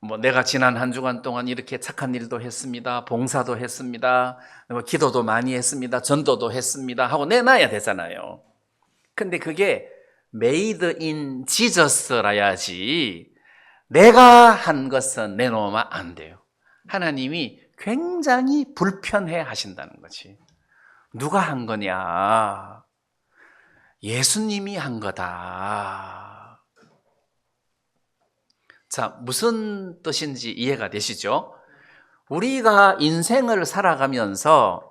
뭐 내가 지난 한 주간 동안 이렇게 착한 일도 했습니다. 봉사도 했습니다. 기도도 많이 했습니다. 전도도 했습니다. 하고 내놔야 되잖아요. 근데 그게 메이드 인 지저스라야지 내가 한 것은 내놓으면 안 돼요. 하나님이 굉장히 불편해 하신다는 거지. 누가 한 거냐? 예수님이 한 거다. 자, 무슨 뜻인지 이해가 되시죠? 우리가 인생을 살아가면서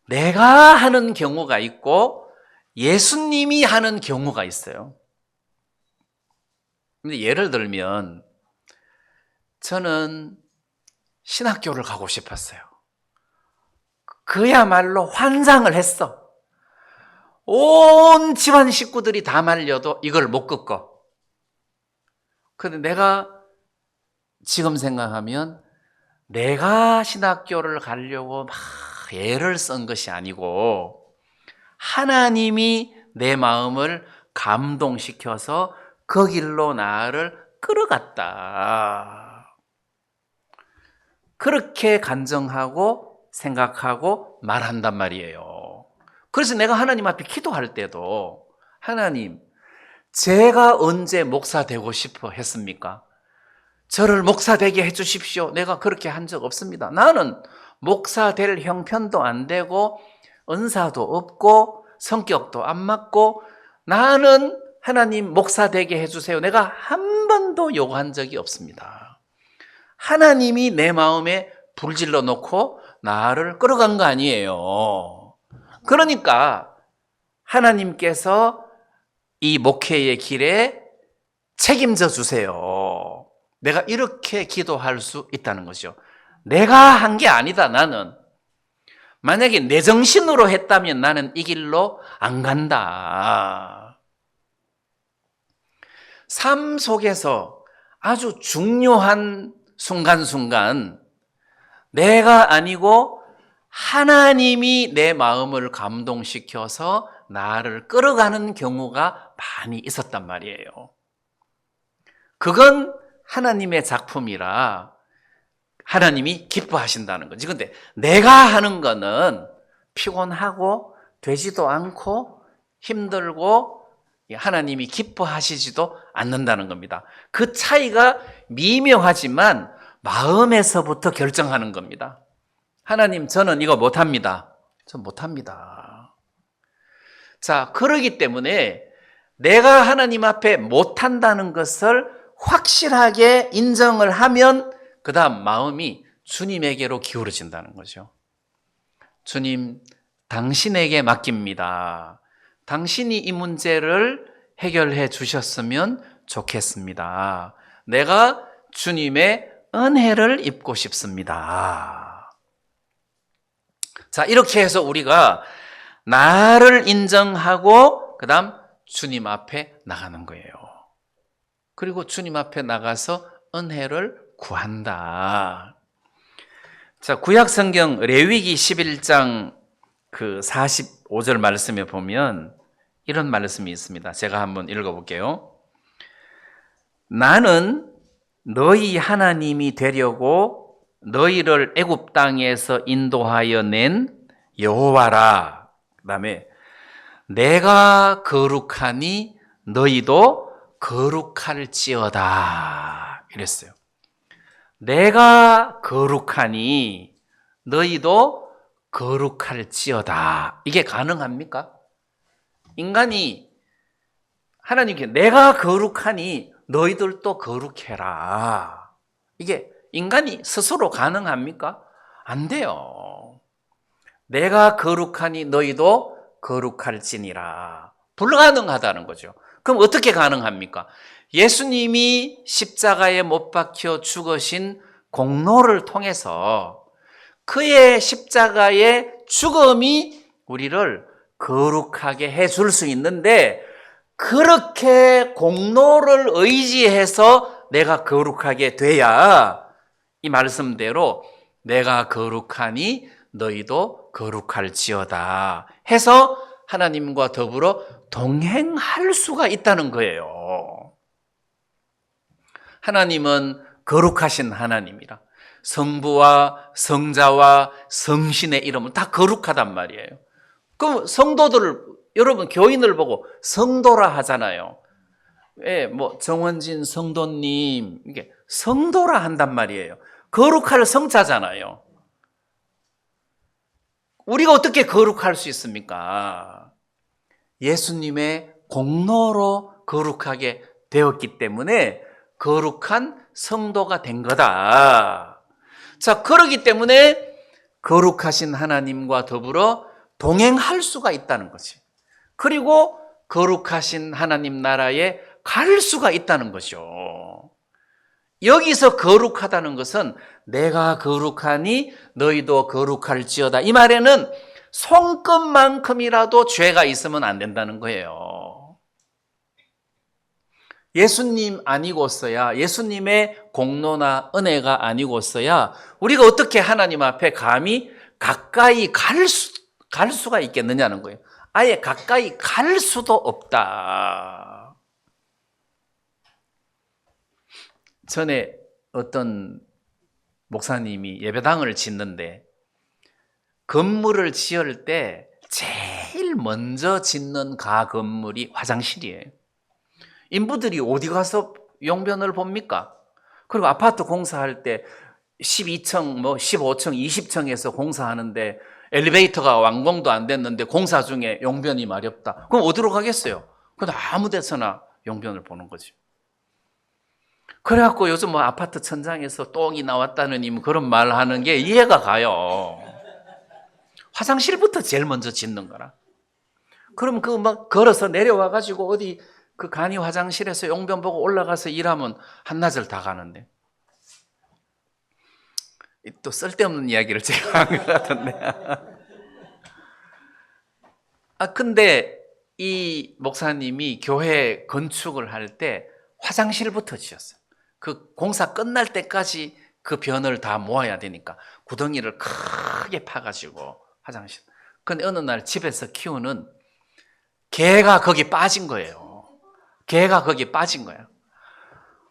내가 하는 경우가 있고 예수님이 하는 경우가 있어요. 근데 예를 들면 저는 신학교를 가고 싶었어요. 그야말로 환상을 했어. 온 집안 식구들이 다 말려도 이걸 못 꺾어. 그런데 내가 지금 생각하면 내가 신학교를 가려고 막 애를 쓴 것이 아니고 하나님이 내 마음을 감동시켜서 그 길로 나를 끌어갔다. 그렇게 간증하고 생각하고 말한단 말이에요. 그래서 내가 하나님 앞에 기도할 때도 하나님, 제가 언제 목사 되고 싶어 했습니까? 저를 목사 되게 해주십시오. 내가 그렇게 한 적 없습니다. 나는 목사 될 형편도 안 되고 은사도 없고 성격도 안 맞고 나는 하나님 목사 되게 해주세요. 내가 한 번도 요구한 적이 없습니다. 하나님이 내 마음에 불질러 놓고 나를 끌어간 거 아니에요. 그러니까 하나님께서 이 목회의 길에 책임져 주세요. 내가 이렇게 기도할 수 있다는 거죠. 내가 한 게 아니다, 나는. 만약에 내 정신으로 했다면 나는 이 길로 안 간다. 삶 속에서 아주 중요한 순간순간 내가 아니고 하나님이 내 마음을 감동시켜서 나를 끌어가는 경우가 많이 있었단 말이에요. 그건 하나님의 작품이라 하나님이 기뻐하신다는 거지. 근데 내가 하는 거는 피곤하고 되지도 않고 힘들고 하나님이 기뻐하시지도 않는다는 겁니다. 그 차이가 미묘하지만 마음에서부터 결정하는 겁니다. 하나님, 저는 이거 못합니다. 전 못합니다. 자, 그러기 때문에 내가 하나님 앞에 못한다는 것을 확실하게 인정을 하면 그 다음 마음이 주님에게로 기울어진다는 거죠. 주님, 당신에게 맡깁니다. 당신이 이 문제를 해결해 주셨으면 좋겠습니다. 내가 주님의 은혜를 입고 싶습니다. 자, 이렇게 해서 우리가 나를 인정하고 그 다음 주님 앞에 나가는 거예요. 그리고 주님 앞에 나가서 은혜를 구한다. 자, 구약 성경 레위기 11장 그 45절 말씀에 보면 이런 말씀이 있습니다. 제가 한번 읽어볼게요. 나는 너희 하나님이 되려고 너희를 애굽 땅에서 인도하여 낸 여호와라. 그 다음에 내가 거룩하니 너희도 거룩할지어다. 이랬어요. 내가 거룩하니 너희도 거룩할지어다. 이게 가능합니까? 인간이 하나님께 내가 거룩하니 너희들도 거룩해라. 이게 인간이 스스로 가능합니까? 안 돼요. 내가 거룩하니 너희도 거룩할지니라. 불가능하다는 거죠. 그럼 어떻게 가능합니까? 예수님이 십자가에 못 박혀 죽으신 공로를 통해서 그의 십자가의 죽음이 우리를 거룩하게 해줄 수 있는데 그렇게 공로를 의지해서 내가 거룩하게 돼야 이 말씀대로 내가 거룩하니 너희도 거룩할지어다 해서 하나님과 더불어 동행할 수가 있다는 거예요. 하나님은 거룩하신 하나님이라 성부와 성자와 성신의 이름은 다 거룩하단 말이에요. 그럼 성도들을 여러분 교인을 보고 성도라 하잖아요. 예, 뭐 정원진 성도님 이게 성도라 한단 말이에요. 거룩할 성자잖아요. 우리가 어떻게 거룩할 수 있습니까? 예수님의 공로로 거룩하게 되었기 때문에 거룩한 성도가 된 거다. 자, 그렇기 때문에 거룩하신 하나님과 더불어 동행할 수가 있다는 거지. 그리고 거룩하신 하나님 나라에 갈 수가 있다는 거죠. 여기서 거룩하다는 것은 내가 거룩하니 너희도 거룩할지어다. 이 말에는 손끝만큼이라도 죄가 있으면 안 된다는 거예요. 예수님 아니고서야, 예수님의 공로나 은혜가 아니고서야 우리가 어떻게 하나님 앞에 감히 가까이 갈 수가 있겠느냐는 거예요. 아예 가까이 갈 수도 없다. 전에 어떤 목사님이 예배당을 짓는데 건물을 지을 때 제일 먼저 짓는 건물이 화장실이에요. 인부들이 어디 가서 용변을 봅니까? 그리고 아파트 공사할 때 12층, 15층, 20층에서 공사하는데 엘리베이터가 완공도 안 됐는데 공사 중에 용변이 마렵다. 그럼 어디로 가겠어요? 그럼 아무 데서나 용변을 보는 거죠. 그래갖고 요즘 아파트 천장에서 똥이 나왔다느니 그런 말 하는 게 이해가 가요. 화장실부터 제일 먼저 짓는 거라. 그럼 걸어서 내려와가지고 어디 그 간이 화장실에서 용변 보고 올라가서 일하면 한낮을 다 가는데. 또 쓸데없는 이야기를 제가 한 것 같은데. 근데 이 목사님이 교회 건축을 할 때 화장실부터 지었어요. 그 공사 끝날 때까지 그 변을 다 모아야 되니까 구덩이를 크게 파가지고 화장실. 근데 어느 날 집에서 키우는 개가 거기 빠진 거예요. 개가 거기 빠진 거야.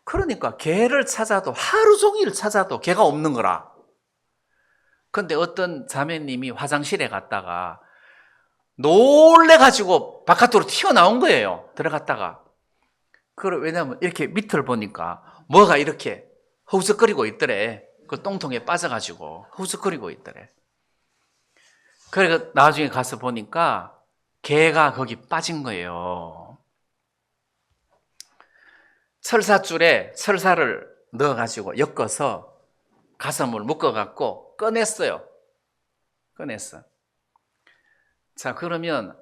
그러니까 개를 찾아도 하루 종일 찾아도 개가 없는 거라. 근데 어떤 자매님이 화장실에 갔다가 놀래가지고 바깥으로 튀어나온 거예요. 들어갔다가. 왜냐면 이렇게 밑을 보니까 뭐가 이렇게 허우적거리고 있더래. 그 똥통에 빠져가지고 허우적거리고 있더래. 그래서 나중에 가서 보니까 개가 거기 빠진 거예요. 철사줄에 철사를 넣어가지고 엮어서 가슴을 묶어갖고 꺼냈어요. 꺼냈어. 자, 그러면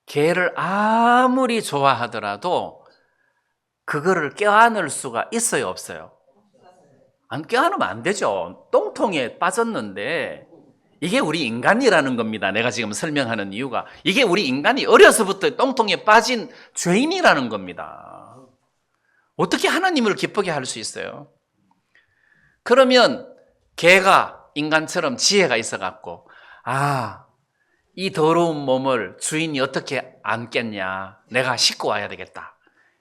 개를 아무리 좋아하더라도 그거를 껴안을 수가 있어요, 없어요? 안 껴안으면 안 되죠. 똥통에 빠졌는데 이게 우리 인간이라는 겁니다. 내가 지금 설명하는 이유가 이게 우리 인간이 어려서부터 똥통에 빠진 죄인이라는 겁니다. 어떻게 하나님을 기쁘게 할 수 있어요? 그러면 개가 인간처럼 지혜가 있어갖고 이 더러운 몸을 주인이 어떻게 안겠냐, 내가 씻고 와야 되겠다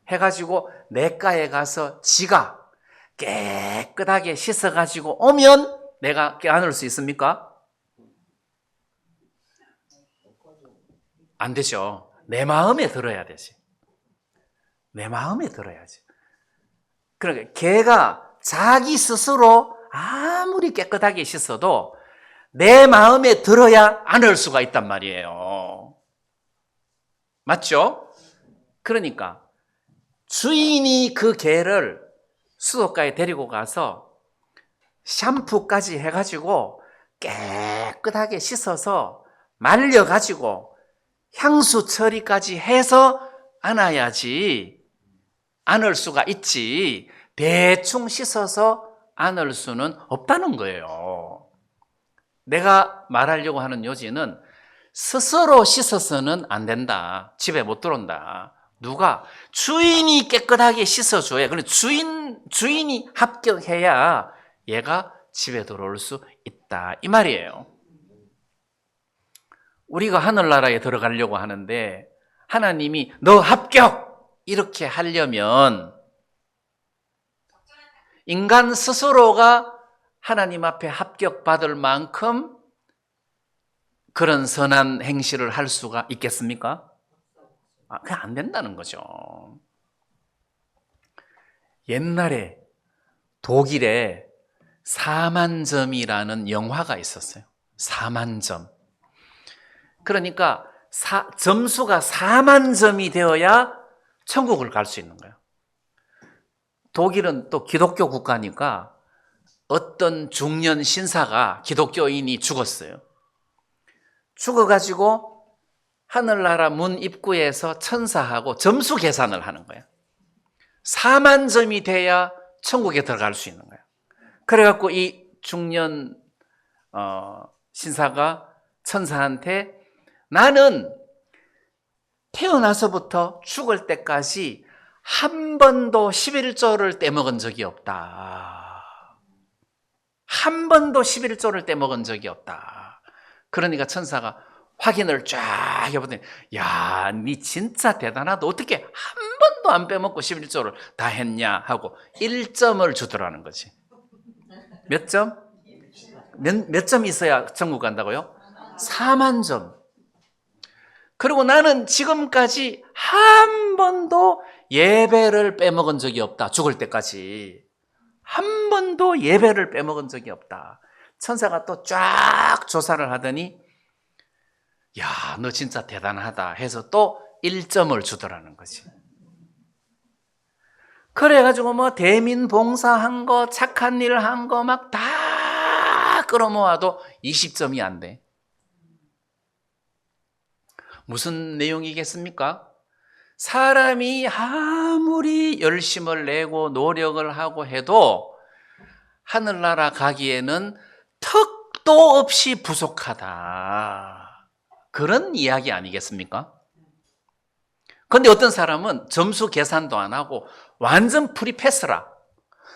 해가지고 냇가에 가서 지가 깨끗하게 씻어가지고 오면 내가 껴안을 수 있습니까? 안 되죠. 내 마음에 들어야 되지. 내 마음에 들어야지. 그러니까 개가 자기 스스로 아무리 깨끗하게 씻어도 내 마음에 들어야 안을 수가 있단 말이에요. 맞죠? 그러니까 주인이 그 개를 수도가에 데리고 가서 샴푸까지 해가지고 깨끗하게 씻어서 말려가지고 향수 처리까지 해서 안아야지 안을 수가 있지, 대충 씻어서 안을 수는 없다는 거예요. 내가 말하려고 하는 요지는 스스로 씻어서는 안 된다. 집에 못 들어온다. 누가? 주인이 깨끗하게 씻어줘야, 그래 주인이 합격해야 얘가 집에 들어올 수 있다, 이 말이에요. 우리가 하늘나라에 들어가려고 하는데 하나님이 너 합격! 이렇게 하려면 인간 스스로가 하나님 앞에 합격받을 만큼 그런 선한 행실을 할 수가 있겠습니까? 그게 안 된다는 거죠. 옛날에 독일에 4만점이라는 영화가 있었어요. 4만점. 그러니까 점수가 4만점이 되어야 천국을 갈 수 있는 거예요. 독일은 또 기독교 국가니까 어떤 중년 신사가 기독교인이 죽었어요. 죽어가지고 하늘나라 문 입구에서 천사하고 점수 계산을 하는 거예요. 4만점이 돼야 천국에 들어갈 수 있는 거예요. 그래갖고 이 중년 신사가 천사한테 나는 태어나서부터 죽을 때까지 한 번도 11조를 떼먹은 적이 없다. 한 번도 11조를 떼먹은 적이 없다. 그러니까 천사가 확인을 쫙 해보더니 야, 니 진짜 대단하다. 어떻게 한 번도 안 빼먹고 11조를 다 했냐 하고 1점을 주더라는 거지. 몇 점? 몇 점 있어야 천국 간다고요? 4만 점. 그리고 나는 지금까지 한 번도 예배를 빼먹은 적이 없다. 죽을 때까지. 한 번도 예배를 빼먹은 적이 없다. 천사가 또 쫙 조사를 하더니 야, 너 진짜 대단하다 해서 또 1점을 주더라는 거지. 그래가지고 뭐 대민 봉사한 거, 착한 일 한 거 막 다 끌어모아도 20점이 안 돼. 무슨 내용이겠습니까? 사람이 아무리 열심을 내고 노력을 하고 해도 하늘나라 가기에는 턱도 없이 부족하다. 그런 이야기 아니겠습니까? 그런데 어떤 사람은 점수 계산도 안 하고 완전 프리패스라.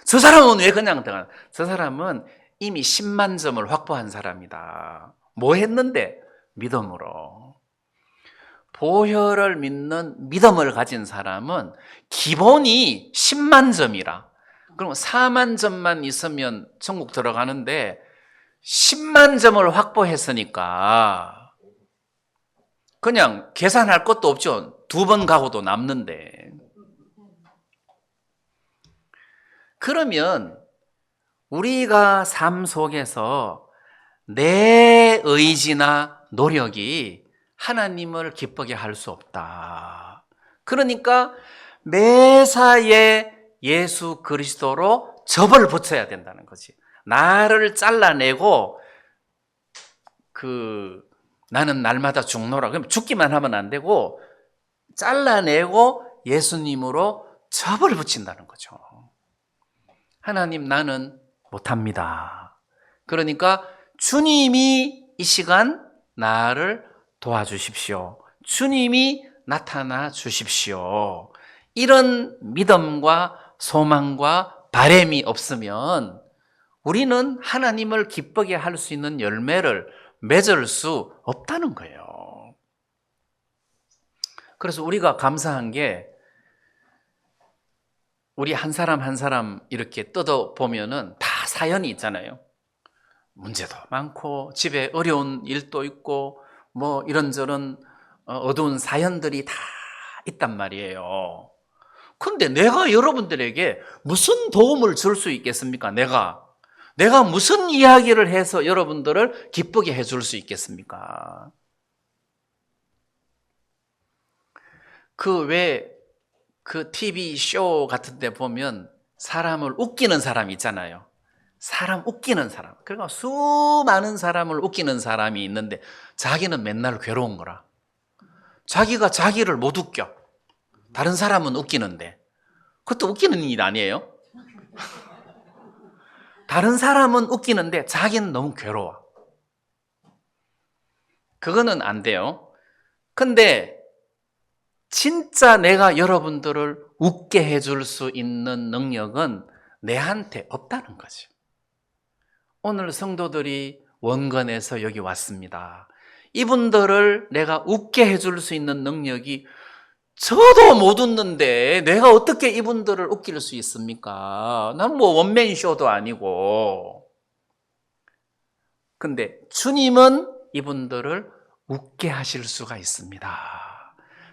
저 사람은 왜 그냥 들어가나? 저 사람은 이미 10만 점을 확보한 사람이다. 뭐 했는데? 믿음으로. 보혈을 믿는 믿음을 가진 사람은 기본이 10만 점이라. 그럼 4만 점만 있으면 천국 들어가는데 10만 점을 확보했으니까 그냥 계산할 것도 없죠. 2번 가고도 남는데. 그러면 우리가 삶 속에서 내 의지나 노력이 하나님을 기쁘게 할 수 없다. 그러니까 매사에 예수 그리스도로 접을 붙여야 된다는 거지. 나를 잘라내고 나는 날마다 죽노라. 그럼 죽기만 하면 안 되고 잘라내고 예수님으로 접을 붙인다는 거죠. 하나님, 나는 못합니다. 그러니까 주님이 이 시간 나를 도와주십시오. 주님이 나타나 주십시오. 이런 믿음과 소망과 바람이 없으면 우리는 하나님을 기쁘게 할 수 있는 열매를 맺을 수 없다는 거예요. 그래서 우리가 감사한 게 우리 한 사람 한 사람 이렇게 뜯어보면은 다 사연이 있잖아요. 문제도 많고 집에 어려운 일도 있고 뭐 이런저런 어두운 사연들이 다 있단 말이에요. 근데 내가 여러분들에게 무슨 도움을 줄 수 있겠습니까? 내가 무슨 이야기를 해서 여러분들을 기쁘게 해줄 수 있겠습니까? 그 TV 쇼 같은 데 보면 사람을 웃기는 사람 있잖아요. 사람 웃기는 사람. 그러니까 수많은 사람을 웃기는 사람이 있는데 자기는 맨날 괴로운 거라. 자기가 자기를 못 웃겨. 다른 사람은 웃기는데. 그것도 웃기는 일 아니에요? 다른 사람은 웃기는데 자기는 너무 괴로워. 그거는 안 돼요. 근데 진짜 내가 여러분들을 웃게 해줄 수 있는 능력은 내한테 없다는 거죠. 오늘 성도들이 원건에서 여기 왔습니다. 이분들을 내가 웃게 해줄 수 있는 능력이 저도 못 웃는데 내가 어떻게 이분들을 웃길 수 있습니까? 난 뭐 원맨쇼도 아니고. 근데 주님은 이분들을 웃게 하실 수가 있습니다.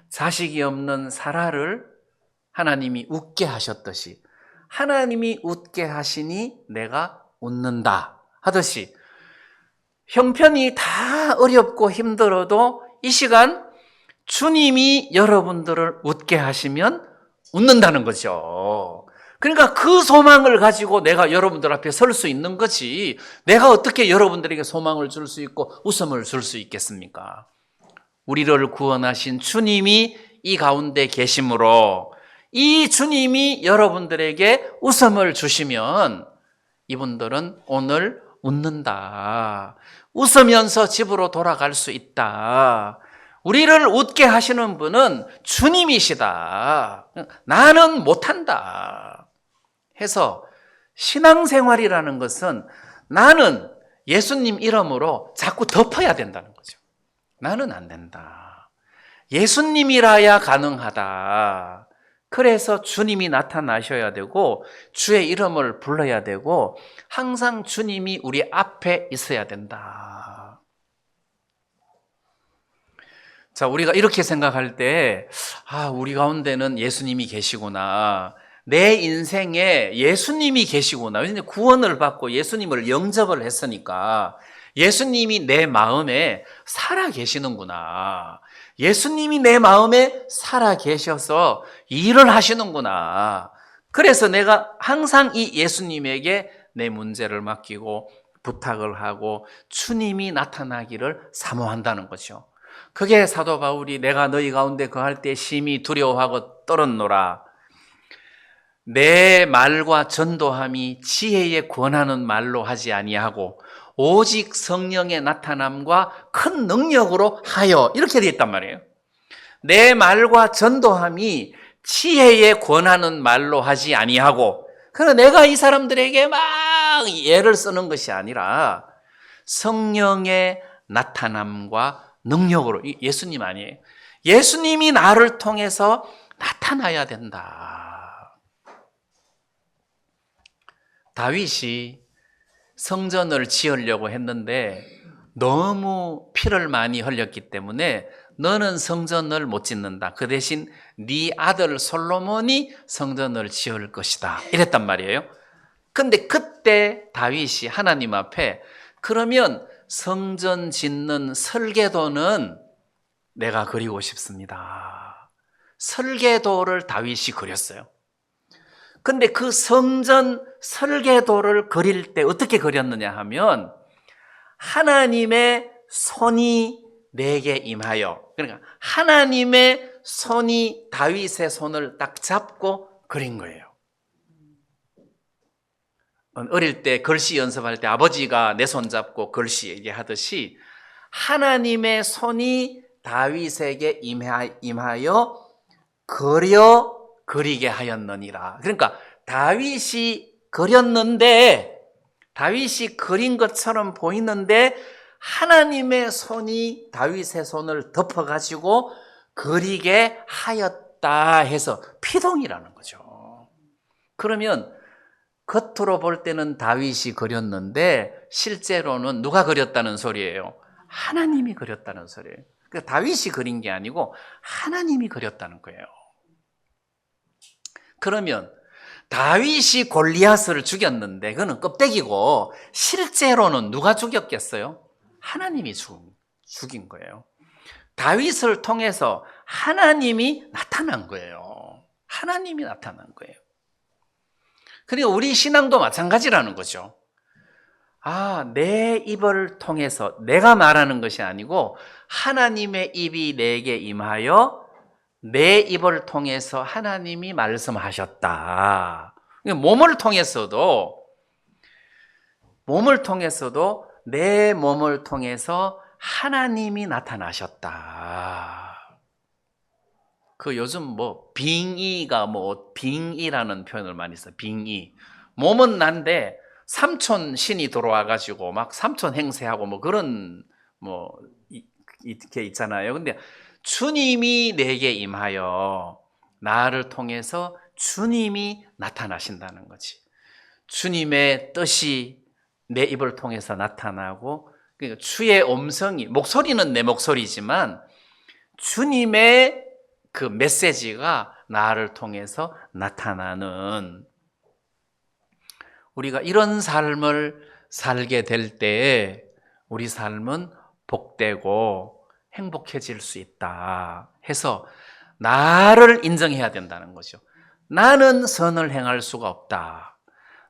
자식이 없는 사라를 하나님이 웃게 하셨듯이 하나님이 웃게 하시니 내가 웃는다 하듯이 형편이 다 어렵고 힘들어도 이 시간 주님이 여러분들을 웃게 하시면 웃는다는 거죠. 그러니까 그 소망을 가지고 내가 여러분들 앞에 설 수 있는 거지 내가 어떻게 여러분들에게 소망을 줄 수 있고 웃음을 줄 수 있겠습니까? 우리를 구원하신 주님이 이 가운데 계심으로 이 주님이 여러분들에게 웃음을 주시면 이분들은 오늘 웃는다. 웃으면서 집으로 돌아갈 수 있다. 우리를 웃게 하시는 분은 주님이시다. 나는 못한다. 해서 신앙생활이라는 것은 나는 예수님 이름으로 자꾸 덮어야 된다는 거죠. 나는 안 된다. 예수님이라야 가능하다. 그래서 주님이 나타나셔야 되고 주의 이름을 불러야 되고 항상 주님이 우리 앞에 있어야 된다. 자, 우리가 이렇게 생각할 때, 우리 가운데는 예수님이 계시구나. 내 인생에 예수님이 계시구나. 왜냐하면 구원을 받고 예수님을 영접을 했으니까 예수님이 내 마음에 살아 계시는구나. 예수님이 내 마음에 살아 계셔서 일을 하시는구나. 그래서 내가 항상 이 예수님에게 내 문제를 맡기고 부탁을 하고 주님이 나타나기를 사모한다는 거죠. 그게 사도 바울이 내가 너희 가운데 거할 때 심히 두려워하고 떨었노라. 내 말과 전도함이 지혜에 권하는 말로 하지 아니하고 오직 성령의 나타남과 큰 능력으로 하여, 이렇게 되어 있단 말이에요. 내 말과 전도함이 지혜에 권하는 말로 하지 아니하고, 그래서 내가 이 사람들에게 막 예를 쓰는 것이 아니라 성령의 나타남과 능력으로, 예수님 아니에요. 예수님이 나를 통해서 나타나야 된다. 다윗이 성전을 지으려고 했는데 너무 피를 많이 흘렸기 때문에 너는 성전을 못 짓는다. 그 대신 네 아들 솔로몬이 성전을 지을 것이다. 이랬단 말이에요. 근데 그때 다윗이 하나님 앞에 그러면 성전 짓는 설계도는 내가 그리고 싶습니다. 설계도를 다윗이 그렸어요. 근데 그 성전 설계도를 그릴 때 어떻게 그렸느냐 하면 하나님의 손이 내게 임하여, 그러니까 하나님의 손이 다윗의 손을 딱 잡고 그린 거예요. 어릴 때 글씨 연습할 때 아버지가 내 손 잡고 글씨 얘기하듯이 하나님의 손이 다윗에게 임하여 그리게 하였느니라. 그러니까 다윗이 그렸는데, 다윗이 그린 것처럼 보이는데 하나님의 손이 다윗의 손을 덮어가지고 그리게 하였다 해서 피동이라는 거죠. 그러면 겉으로 볼 때는 다윗이 그렸는데 실제로는 누가 그렸다는 소리예요? 하나님이 그렸다는 소리예요. 그러니까 다윗이 그린 게 아니고 하나님이 그렸다는 거예요. 그러면 다윗이 골리앗을 죽였는데 그거는 껍데기고 실제로는 누가 죽였겠어요? 하나님이 죽인 거예요. 다윗을 통해서 하나님이 나타난 거예요. 하나님이 나타난 거예요. 그러니까 우리 신앙도 마찬가지라는 거죠. 내 입을 통해서 내가 말하는 것이 아니고 하나님의 입이 내게 임하여 내 입을 통해서 하나님이 말씀하셨다. 몸을 통해서도 내 몸을 통해서 하나님이 나타나셨다. 그 요즘 빙의가 빙의라는 표현을 많이 써요. 빙의. 몸은 난데 삼촌 신이 들어와가지고 막 삼촌 행세하고 그런 이렇게 있잖아요. 근데 주님이 내게 임하여 나를 통해서 주님이 나타나신다는 거지. 주님의 뜻이 내 입을 통해서 나타나고, 그러니까 주의 음성이, 목소리는 내 목소리지만 주님의 그 메시지가 나를 통해서 나타나는, 우리가 이런 삶을 살게 될 때에 우리 삶은 복되고 행복해질 수 있다 해서 나를 인정해야 된다는 거죠. 나는 선을 행할 수가 없다.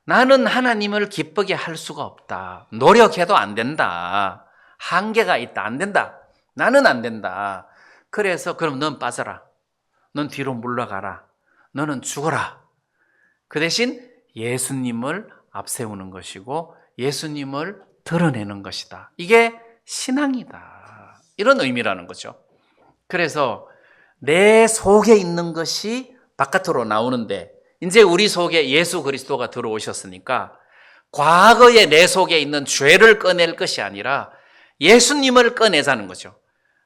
나는 하나님을 기쁘게 할 수가 없다. 노력해도 안 된다. 한계가 있다. 안 된다. 나는 안 된다. 그래서 그럼 넌 빠져라. 넌 뒤로 물러가라. 너는 죽어라. 그 대신 예수님을 앞세우는 것이고 예수님을 드러내는 것이다. 이게 신앙이다. 이런 의미라는 거죠. 그래서 내 속에 있는 것이 바깥으로 나오는데 이제 우리 속에 예수 그리스도가 들어오셨으니까 과거의 내 속에 있는 죄를 꺼낼 것이 아니라 예수님을 꺼내자는 거죠.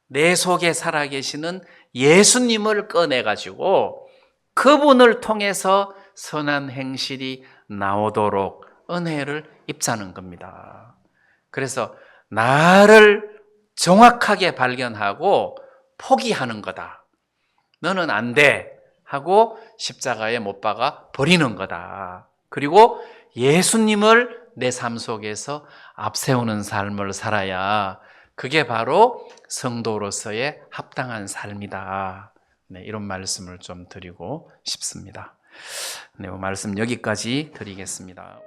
내 속에 살아계시는 예수님을 꺼내가지고 그분을 통해서 선한 행실이 나오도록 은혜를 입자는 겁니다. 그래서 나를 정확하게 발견하고 포기하는 거다. 너는 안 돼. 하고 십자가에 못 박아 버리는 거다. 그리고 예수님을 내 삶 속에서 앞세우는 삶을 살아야 그게 바로 성도로서의 합당한 삶이다. 네, 이런 말씀을 좀 드리고 싶습니다. 네, 말씀 여기까지 드리겠습니다.